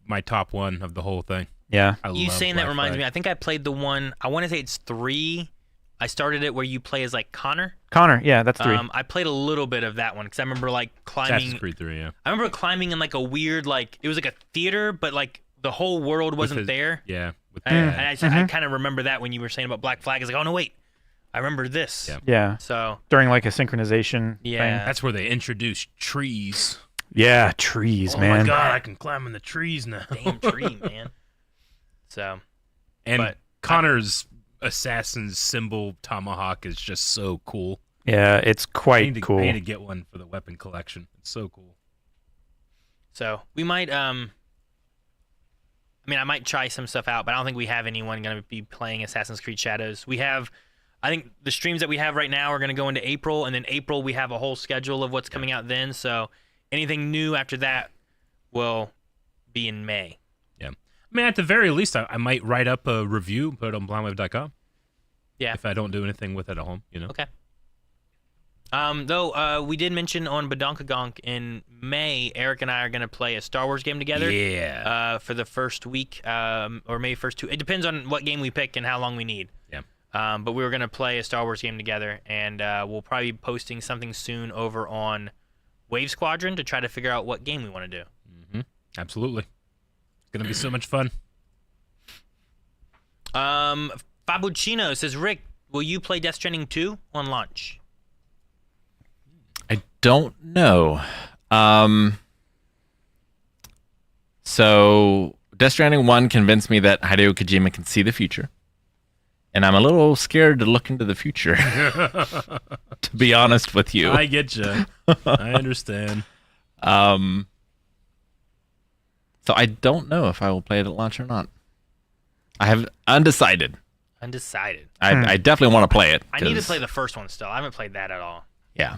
my top one of the whole thing. Yeah. You saying that reminds me. me. I think I played the one, I want to say it's 3. I started it where you play as, like, Connor. Connor, yeah, that's 3. I played a little bit of that one because I remember, like, climbing. Assassin's Creed 3, yeah. I remember climbing in, like, a weird, like, it was like a theater, but, like, the whole world wasn't there. Yeah. With And I kind of remember that when you were saying about Black Flag. It's like, oh, no, wait. I remember this. Yeah. Yeah. So, During like a synchronization yeah. thing. That's where they introduced trees. Yeah, trees, Oh man. my god, I can climb in the trees now. Damn tree, man. So, And But Connor's assassin's symbol tomahawk is just so cool. Yeah, it's I quite need cool. to get one for the weapon collection. It's so cool. So we might, I mean, I might try some stuff out, but I don't think we have anyone going to be playing Assassin's Creed Shadows. We have, I think the streams that we have right now are going to go into April, and then April we have a whole schedule of what's coming out then. So anything new after that will be in May. Yeah. I mean, at the very least, I might write up a review, put it on blindwave.com. Yeah. If I don't do anything with it at home, you know. Okay. Though we did mention on Badonkagong in May, Eric and I are going to play a Star Wars game together. Yeah. For the first week, or maybe first 2. It depends on what game we pick and how long we need. Yeah. But we were going to play a Star Wars game together, and we'll probably be posting something soon over on Wave Squadron to try to figure out what game we want to do. Mm-hmm. Absolutely. It's going to be so much fun. Fabuccino says, Rick, will you play Death Stranding 2 on launch? I don't know. So Death Stranding 1 convinced me that Hideo Kojima can see the future. and I'm a little scared to look into the future. To be honest with you, I get you. I understand. So I don't know if I will play it at launch or not. I have undecided. I definitely want to play it. I need to play the first one still. I haven't played that at all. Yeah.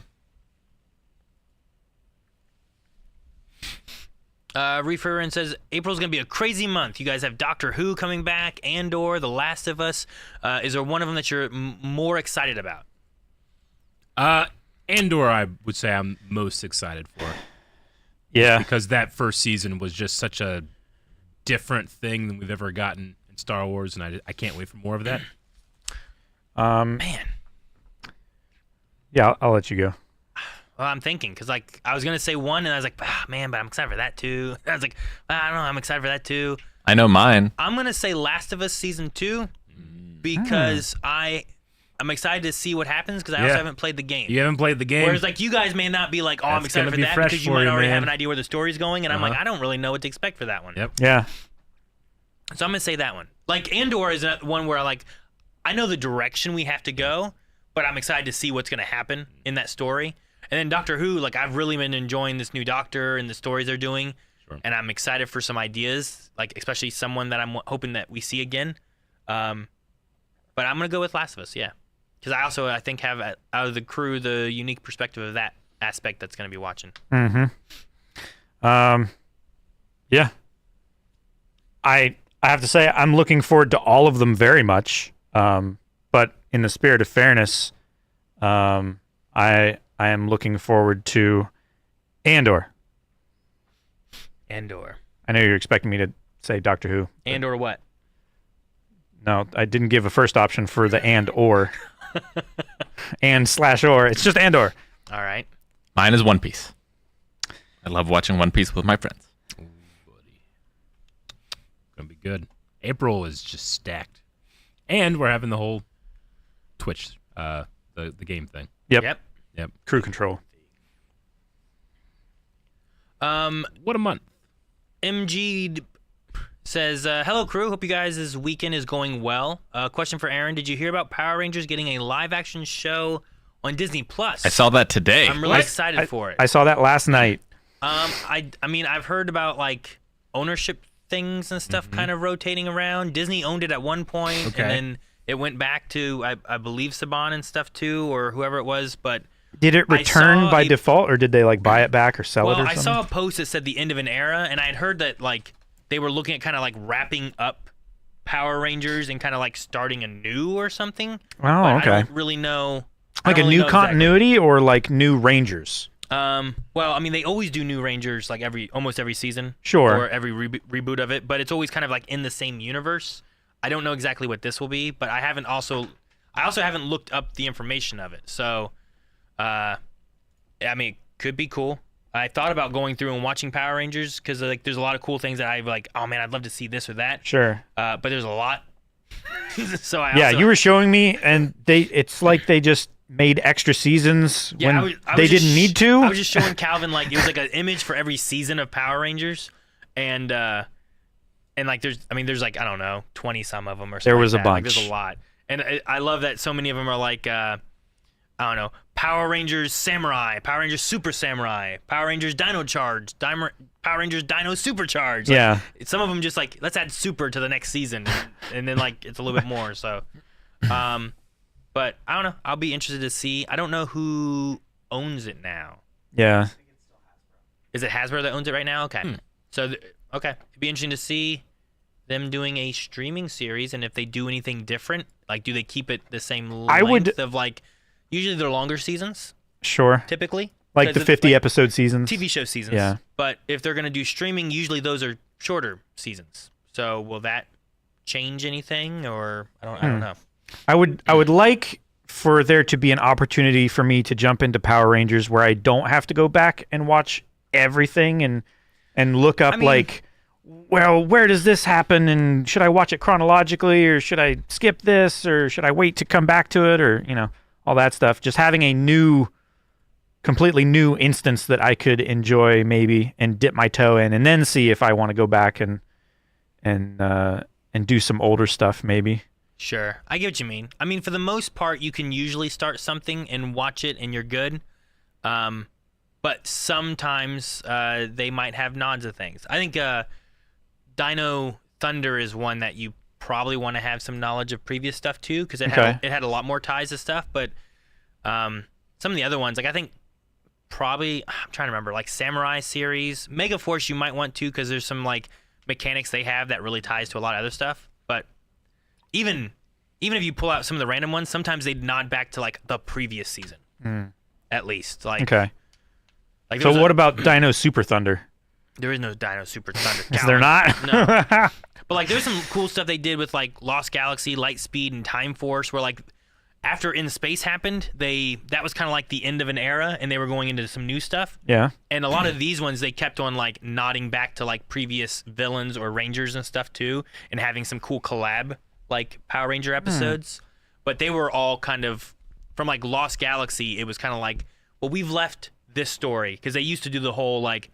Reefer says April's gonna be a crazy month. You guys have Doctor Who coming back, Andor, The Last of Us. Is there one of them that you're more excited about? Andor, I would say I'm most excited for. Yeah. Because that first season was just such a different thing than we've ever gotten in Star Wars, and I can't wait for more of that. Man. Yeah, I'll let you go. Well, I'm thinking because like I was gonna say one, and I was like, man, but I'm excited for that too. I was like, I don't know, I'm excited for that too. I know mine. I'm gonna say Last of Us season 2 because I'm excited to see what happens because I also haven't played the game. You haven't played the game. Whereas like you guys may not be like, I'm That's excited gonna for be that fresh because you for might you, already have man. an idea where the story's going, and I'm like, I don't really know what to expect for that one. Yep. Yeah. So I'm gonna say that one. Like Andor is one where I know the direction we have to go, but I'm excited to see what's gonna happen in that story. And then Doctor Who, like I've really been enjoying this new Doctor and the stories they're doing, and I'm excited for some ideas, like especially someone that I'm hoping that we see again. But I'm gonna go with Last of Us, yeah, because I think have out of the crew the unique perspective of that aspect that's gonna be watching. Mm-hmm. Yeah. I have to say I'm looking forward to all of them very much. But in the spirit of fairness, I am looking forward to Andor. Andor. I know you're expecting me to say Doctor Who. Andor what? No, I didn't give a first option for the and/or. And/or. It's just Andor. All right. Mine is One Piece. I love watching One Piece with my friends. Ooh, buddy. Gonna be good. April is just stacked. And we're having the whole Twitch, the game thing. Yep. Yep. Crew control. What a month. MG says, hello crew, hope you guys' weekend is going well. Question for Aaron, did you hear about Power Rangers getting a live action show on Disney Plus? I saw that today. I'm really excited for it. I saw that last night. I mean, I've heard about like ownership things and stuff kind of rotating around. Disney owned it at one point, and then it went back to I believe Saban and stuff too, or whoever it was. But Did it return by default, or did they like buy it back or sell it or something? I saw a post that said the end of an era, and I had heard that like they were looking at kind of like wrapping up Power Rangers and kind of like starting anew or something. Oh, But okay. I don't really know. Like a new continuity or like new Rangers? Well, I mean, they always do new Rangers like almost every season. Sure. Or every reboot of it, but it's always kind of like in the same universe. I don't know exactly what this will be, but I also haven't looked up the information of it. So, I mean, it could be cool. I thought about going through and watching Power Rangers because like there's a lot of cool things that I like. Oh man, I'd love to see this or that. Sure. But there's a lot. So you were showing me, and it's like they just made extra seasons when I they was didn't need to. I was just showing Calvin like it was like an image for every season of Power Rangers, and like there's like I don't know 20 some of them or something. There was like a that. bunch. Like, there's a lot, and I love that so many of them are like I don't know, Power Rangers Samurai, Power Rangers Super Samurai, Power Rangers Dino Charge, Power Rangers Dino Supercharge. Like, Yeah. some of them just like let's add Super to the next season, and then like it's a little bit more. So, but I don't know. I'll be interested to see. I don't know who owns it now. Yeah. Is it Hasbro that owns it right now? Okay. So, okay. It'd be interesting to see them doing a streaming series, and if they do anything different, like do they keep it the same length of like, usually they're longer seasons, Sure. typically. Like 'Cause the it's 50 episode seasons. TV show seasons. Yeah. But if they're going to do streaming, usually those are shorter seasons. So will that change anything, or I don't know. I would like for there to be an opportunity for me to jump into Power Rangers where I don't have to go back and watch everything and look up like, well, where does this happen, and should I watch it chronologically, or should I skip this, or should I wait to come back to it, or all that stuff. Just having a completely new instance that I could enjoy maybe and dip my toe in, and then see if I want to go back and do some older stuff maybe. Sure. I get what you mean. I mean, for the most part, you can usually start something and watch it and you're good. But sometimes they might have nods of things. I think Dino Thunder is one that you probably want to have some knowledge of previous stuff too, because it had a lot more ties to stuff. But some of the other ones, like I think probably, I'm trying to remember, like Samurai series, Mega Force you might want to, because there's some like mechanics they have that really ties to a lot of other stuff. But even if you pull out some of the random ones, sometimes they nod back to like the previous season, at least. Like Okay. Like So what about Dino Super Thunder? There is no Dino Super Thunder. Is there not? No. But like there's some cool stuff they did with like Lost Galaxy, Lightspeed, and Time Force, where like after In Space happened, that was kind of like the end of an era, and they were going into some new stuff. Yeah. And a lot of these ones they kept on like nodding back to like previous villains or Rangers and stuff too, and having some cool collab like Power Ranger episodes. But they were all kind of from like Lost Galaxy. It was kind of like, well, we've left this story, because they used to do the whole like,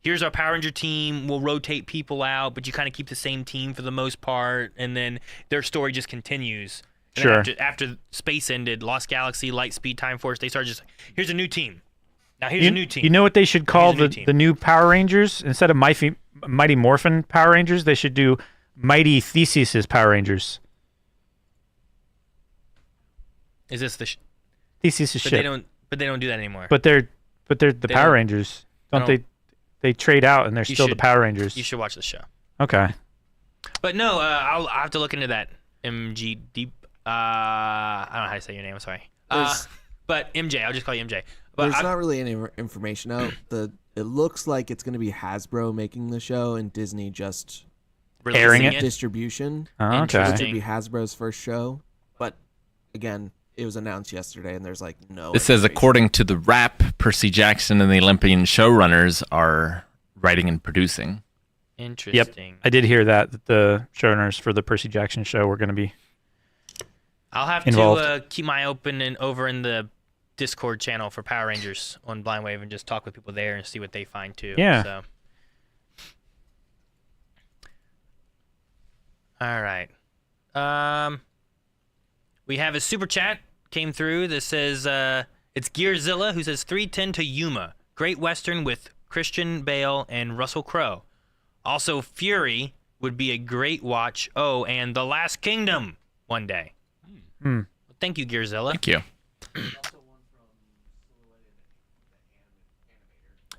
here's our Power Ranger team, we'll rotate people out, but you kind of keep the same team for the most part, and then their story just continues. And Sure. After Space ended, Lost Galaxy, Lightspeed, Time Force, they started just, here's a new team. Now here's a new team. You know what they should call Here's a new team. the new Power Rangers? Instead of Mighty Morphin Power Rangers, they should do Mighty Theseus's Power Rangers. Is this the Theseus's but ship. they don't do that anymore. But they're the Power don't- Rangers. Don't don't- they trade out and they're You still the should- Power Rangers. You should watch the show. Okay. But no, I'll have to look into that. MG Deep. I don't know how to say your name. I'm sorry. But MJ, I'll just call you MJ. But There's not really any information out. It looks like it's going to be Hasbro making the show and Disney just Airing releasing it? distribution. Oh, okay. Which Interesting. would be Hasbro's first show. But again, it was announced yesterday, and there's like no. This says, information. according to the Wrap, Percy Jackson and the Olympian showrunners are writing and producing. Interesting. I did hear that the showrunners for the Percy Jackson show were going to be. I'll have Involved. to keep my eye open and over in the Discord channel for Power Rangers on Blind Wave and just talk with people there and see what they find too. Yeah. So. All right. We have a super chat came through that says it's Gearzilla who says 310 to Yuma, Great Western with Christian Bale and Russell Crowe. Also, Fury would be a great watch. Oh, and The Last Kingdom one day. Well, thank you, Gearzilla. Thank you.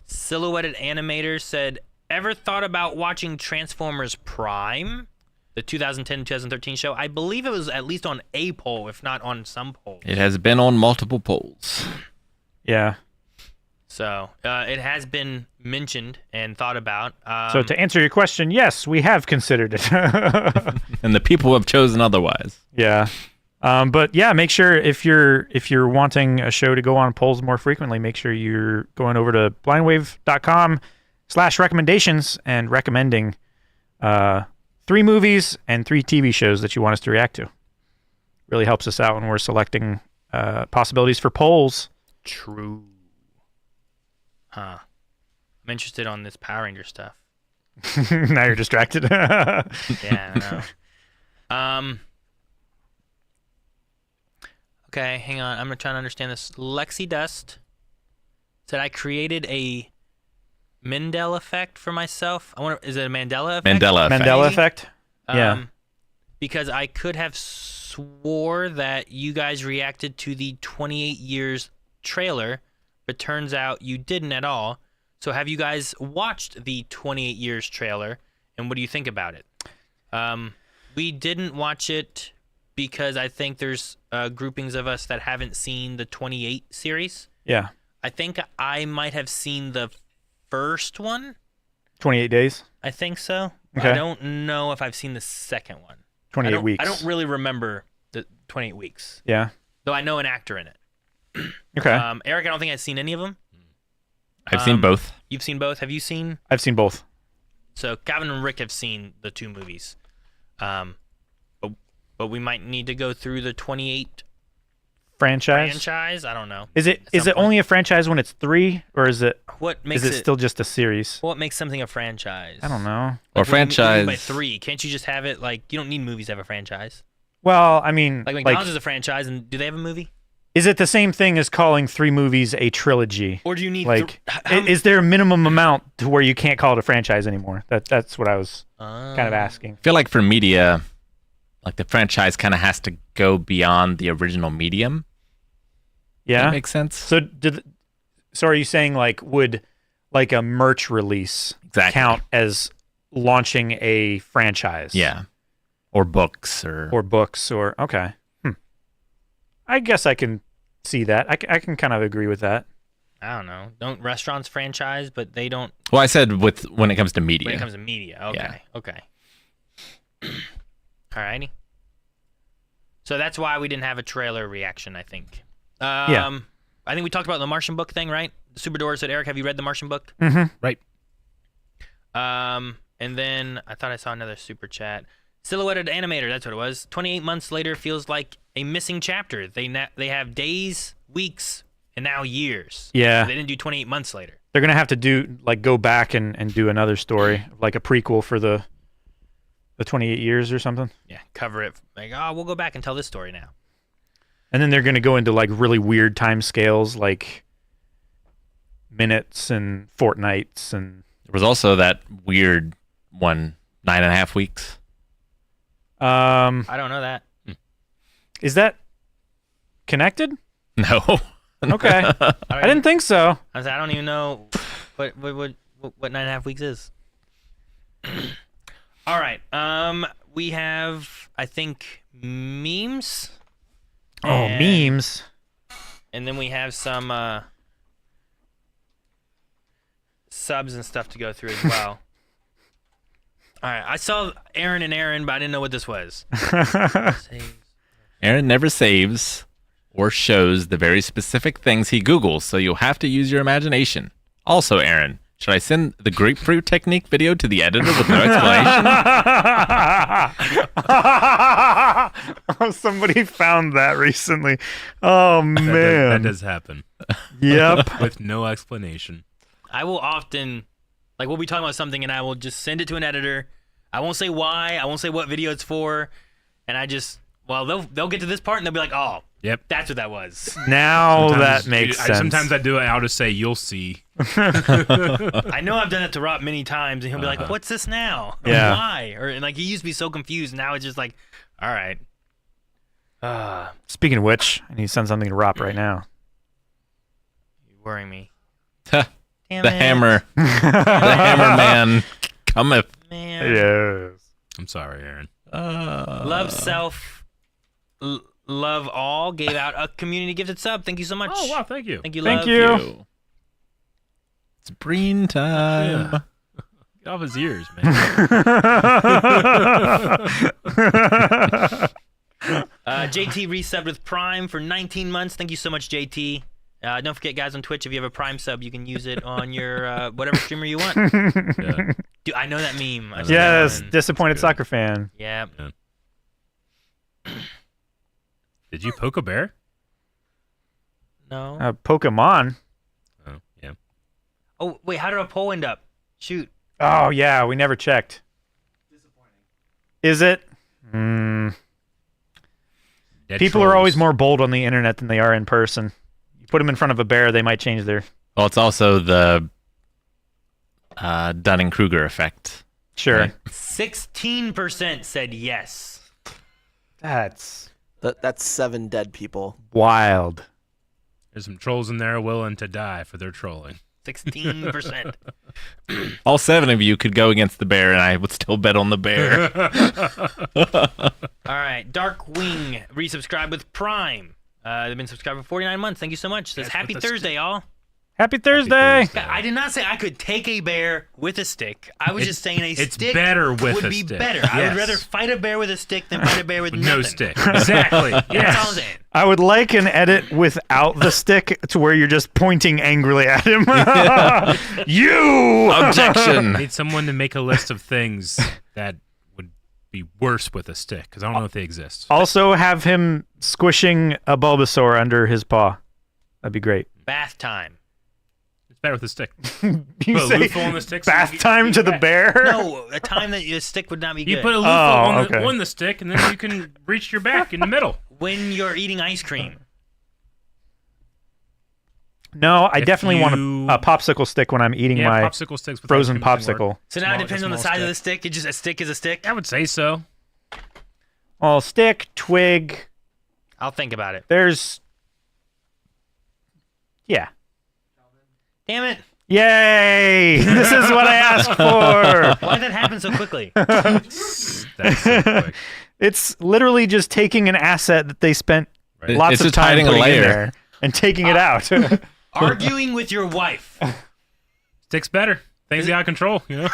Silhouetted Animator said, ever thought about watching Transformers Prime? The 2010-2013 show. I believe it was at least on a poll, if not on some polls. It has been on multiple polls. Yeah. So it has been mentioned and thought about. So to answer your question, yes, we have considered it. And the people have chosen otherwise. Yeah. But yeah, make sure if you're wanting a show to go on polls more frequently, make sure you're going over to blindwave.com/recommendations and recommending 3 movies and 3 TV shows that you want us to react to. Really helps us out when we're selecting possibilities for polls. True. Huh. I'm interested on this Power Ranger stuff. Now you're distracted. Yeah, I know. Okay, hang on. I'm trying to understand this. Lexi Dust said I created a Mandela effect for myself. I wonder, is it a Mandela effect? Mandela effect. Mandela Maybe? effect. Yeah. Because I could have swore that you guys reacted to the 28 years trailer, but turns out you didn't at all. So have you guys watched the 28 years trailer, and what do you think about it? We didn't watch it because I think there's groupings of us that haven't seen the 28 series. Yeah. I think I might have seen the first one. 28 days. I think so. Okay. I don't know if I've seen the second one. 28 weeks. I don't really remember the 28 weeks, Yeah. though I know an actor in it. Okay. Eric, I don't think I've seen any of them. I've seen both. You've seen both. Have you seen? I've seen both. So Calvin and Rick have seen the 2 movies. But we might need to go through the 28 Franchise. franchise. I don't know. Is it At some point. only a franchise when it's 3, or is it What makes is it still just a series? What makes something a franchise? I don't know. Or What do you mean franchise. by 3? Can't you just have it like you don't need movies to have a franchise? Well, I mean, Like McDonald's is a franchise, and do they have a movie? is it the same thing as calling 3 movies a trilogy? Or do you need Like, is there a minimum amount to where you can't call it a franchise anymore? That's what I was kind of asking. I feel like for media, like the franchise kind of has to go beyond the original medium. Yeah, That makes sense. So so are you saying like would like a merch release Exactly. count as launching a franchise? Yeah. Or books Or books or okay. I guess I can see that. I can kind of agree with that. I don't know. Don't restaurants franchise, but they don't Well, I said when it comes to media. when it comes to media. Okay. Yeah. Okay. Alrighty. So that's why we didn't have a trailer reaction, I think. Yeah. I think we talked about the Martian book thing, right? The Super Door said, Eric, have you read the Martian book? Mm-hmm. Right. And then I thought I saw another super chat. Silhouetted animator, that's what it was. 28 months later feels like a missing chapter. They have days, weeks, and now years. Yeah. They didn't do 28 months later. They're gonna have to go back and do another story, like a prequel for the 28 years or something. Yeah, cover it. Like, oh, we'll go back and tell this story now. And then they're gonna go into like really weird time scales, like minutes and fortnights and. There was also that weird one, 9.5 weeks. I don't know that. Is that connected? No. Okay. I didn't think so. I don't even know what 9.5 weeks is. All right. We have, I think, memes. Oh, memes. And then we have some subs and stuff to go through as well. All right. I saw Aaron and Aaron, but I didn't know what this was. Aaron never saves or shows the very specific things he Googles, so you'll have to use your imagination. Also, Aaron, should I send the grapefruit technique video to the editor with no explanation? Somebody found that recently. Oh, man. That does happen. Yep. With no explanation. I will often, like, we'll be talking about something, and I will just send it to an editor. I won't say why. I won't say what video it's for. And I just, well, they'll get to this part, and they'll be like, oh, Yep. that's what that was. Now that makes sense. Sometimes I do it. I'll just say, "You'll see." I know I've done that to Rob many times, and he'll be like, what's this now? Yeah. Why? And like, he used to be so confused, and now it's just like, all right. Speaking of which, I need to send something to Rop right now. You're worrying me. the Damn it. hammer. The hammer man cometh. Man. Yes. I'm sorry, Aaron. Love self, love all gave out a community gifted sub. Thank you so much. Oh wow, thank you. Thank you, Thank love. you. It's Breen time. Yeah. Get off his ears, man. JT resubbed with Prime for 19 months. Thank you so much, JT. Don't forget, guys, on Twitch, if you have a Prime sub, you can use it on your whatever streamer you want. Yeah. Dude, I know that meme. I've seen Yes, that one. disappointed Good. soccer fan. Yeah. Did you poke a bear? No. Pokemon. Oh yeah. Oh, wait, how did our poll end up? Shoot. Oh, yeah, we never checked. Disappointing. Is it? Mm. Dead People are trolls. always more bold on the internet than they are in person. You put them in front of a bear, they might change their... Well, it's also the Dunning-Kruger effect. Sure. Right. 16% said yes. That's That's 7 dead people. wild. There's some trolls in there willing to die for their trolling. 16%. All 7 of you could go against the bear, and I would still bet on the bear. All right. Dark Wing resubscribed with Prime. They've been subscribed for 49 months. Thank you so much. Says Yes, Happy with the Thursday, y'all. Happy Thursday! Thursday. I did not say I could take a bear with a stick. I was just saying it's stick better with would a be stick. better. I would Yes. rather fight a bear with a stick than fight a bear with With nothing. no stick. Exactly. That's all I'm Yes. saying. I would like an edit without the stick to where you're just pointing angrily at him. You! Objection. I need someone to make a list of things that would be worse with a stick, because I don't know if they exist. Also have him squishing a Bulbasaur under his paw. That'd be great. Bath time. It's better with a stick. You Put a say loofah on the stick. so you bath can- time to the bear? No, a time that your stick would not be You good. put a loofah okay. on the stick, and then you can reach your back in the middle. When you're eating ice cream. No, I If definitely want you- a popsicle stick when I'm eating Yeah, my popsicle sticks with frozen ice cream doesn't work. popsicle. So now it Small- depends a on the small size of the stick. stick. It just a stick is a stick. I would say so. Well, stick, twig. I'll think about it. There's. Yeah. Damn it! Yay! This is what I asked for. Why did that happen so quickly? That's so quick. It's literally just taking an asset that they spent Right. lots It's of just time hiding a putting in layer. there and taking it out. Arguing with your wife. Stick's better. Things get out of control, you know?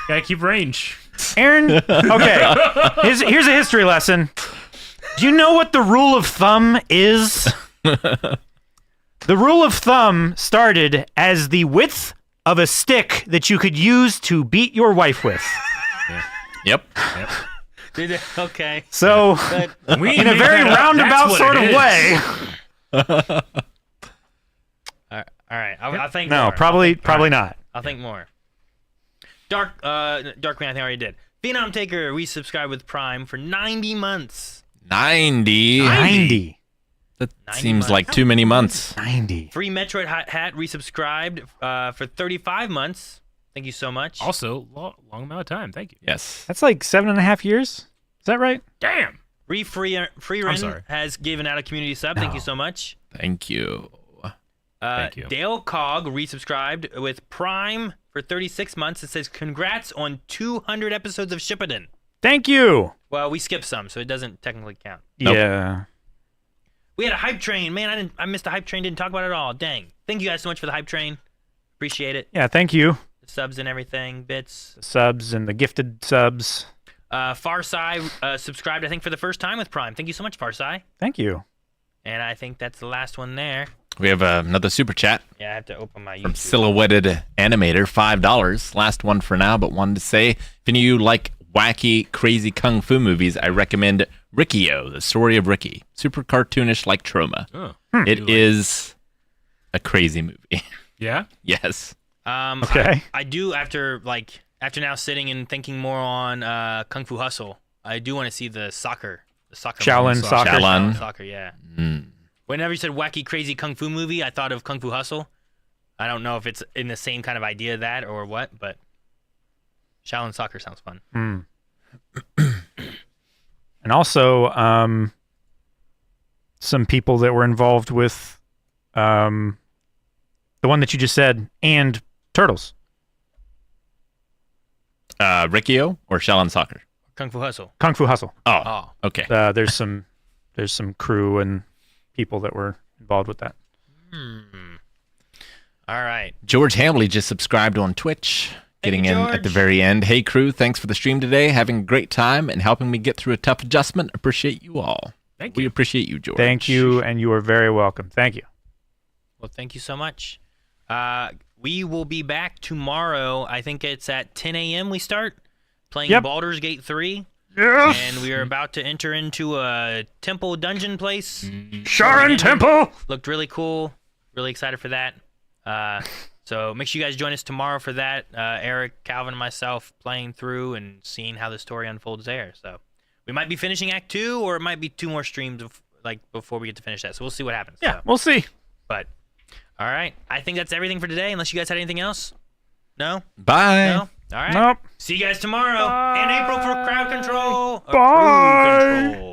Gotta keep range. Aaron, okay. Here's a history lesson. Do you know what the rule of thumb is? The rule of thumb started as the width of a stick that you could use to beat your wife with. Yep. Okay. So, We in a made very that up. roundabout That's what sort it of is. way. All right. I'll think No, more. probably not. I'll think more. Dark Man, I think I already did. Phenom Taker, we subscribe with Prime for 90 months. 90. 90. That 90 seems months. like too many months. 90. Free Metroid Hat resubscribed for 35 months. Thank you so much. Also, long amount of time. Thank you. Yes. That's like 7.5 years. Is that right? Damn. Free I'm sorry. has given out a community sub. Thank you so much. Thank you. Thank you. Dale Cog resubscribed with Prime for 36 months. It says, congrats on 200 episodes of Shippuden. Thank you. Well, we skipped some, so it doesn't technically count. Nope. Yeah. We had a hype train. Man, I missed the hype train. Didn't talk about it at all. Dang. Thank you guys so much for the hype train. Appreciate it. Yeah, thank you. The subs and everything. Bits. The subs and the gifted subs. Farsai subscribed, I think, for the first time with Prime. Thank you so much, Farsai. Thank you. And I think that's the last one there. We have another super chat Yeah, I have to open my from YouTube. Silhouetted Animator, $5. Last one for now, but wanted to say, if any of you like wacky, crazy kung fu movies, I recommend Riccio, the story of Ricky. Super cartoonish like Troma. Oh. It is a crazy movie. Yeah? Yes. Okay. I do, after now sitting and thinking more on Kung Fu Hustle, I do want to see the soccer. The soccer Shaolin movie. soccer. Shaolin. Soccer, yeah. Mm. Whenever you said wacky, crazy kung fu movie, I thought of Kung Fu Hustle. I don't know if it's in the same kind of idea that or what, but Shaolin soccer sounds fun. And also, some people that were involved with the one that you just said and Turtles. Riccio or Shaolin Soccer? Kung Fu Hustle. Kung Fu Hustle. Oh, Oh, okay. There's some crew and people that were involved with that. all right. George Hamley just subscribed on Twitch, getting you, in at the George. very end. Hey, crew, thanks for the stream today. Having a great time and helping me get through a tough adjustment. Appreciate you all. Thank We you. appreciate you, George. Thank you, and you are very welcome. Thank you. Well, thank you so much. We will be back tomorrow. I think it's at 10 a.m. we start playing Yep. Baldur's Gate 3. Yes. And we are about to enter into a temple dungeon place. Sharon Temple. Looked really cool. Really excited for that. So make sure you guys join us tomorrow for that. Eric, Calvin, and myself playing through and seeing how the story unfolds there. So we might be finishing Act 2, or it might be 2 more streams before we get to finish that. So we'll see what happens. Yeah, So, we'll see. but all right, I think that's everything for today. Unless you guys had anything else. No. Bye. No. All right. Nope. See you guys tomorrow in April for crowd control. Bye. Crew control.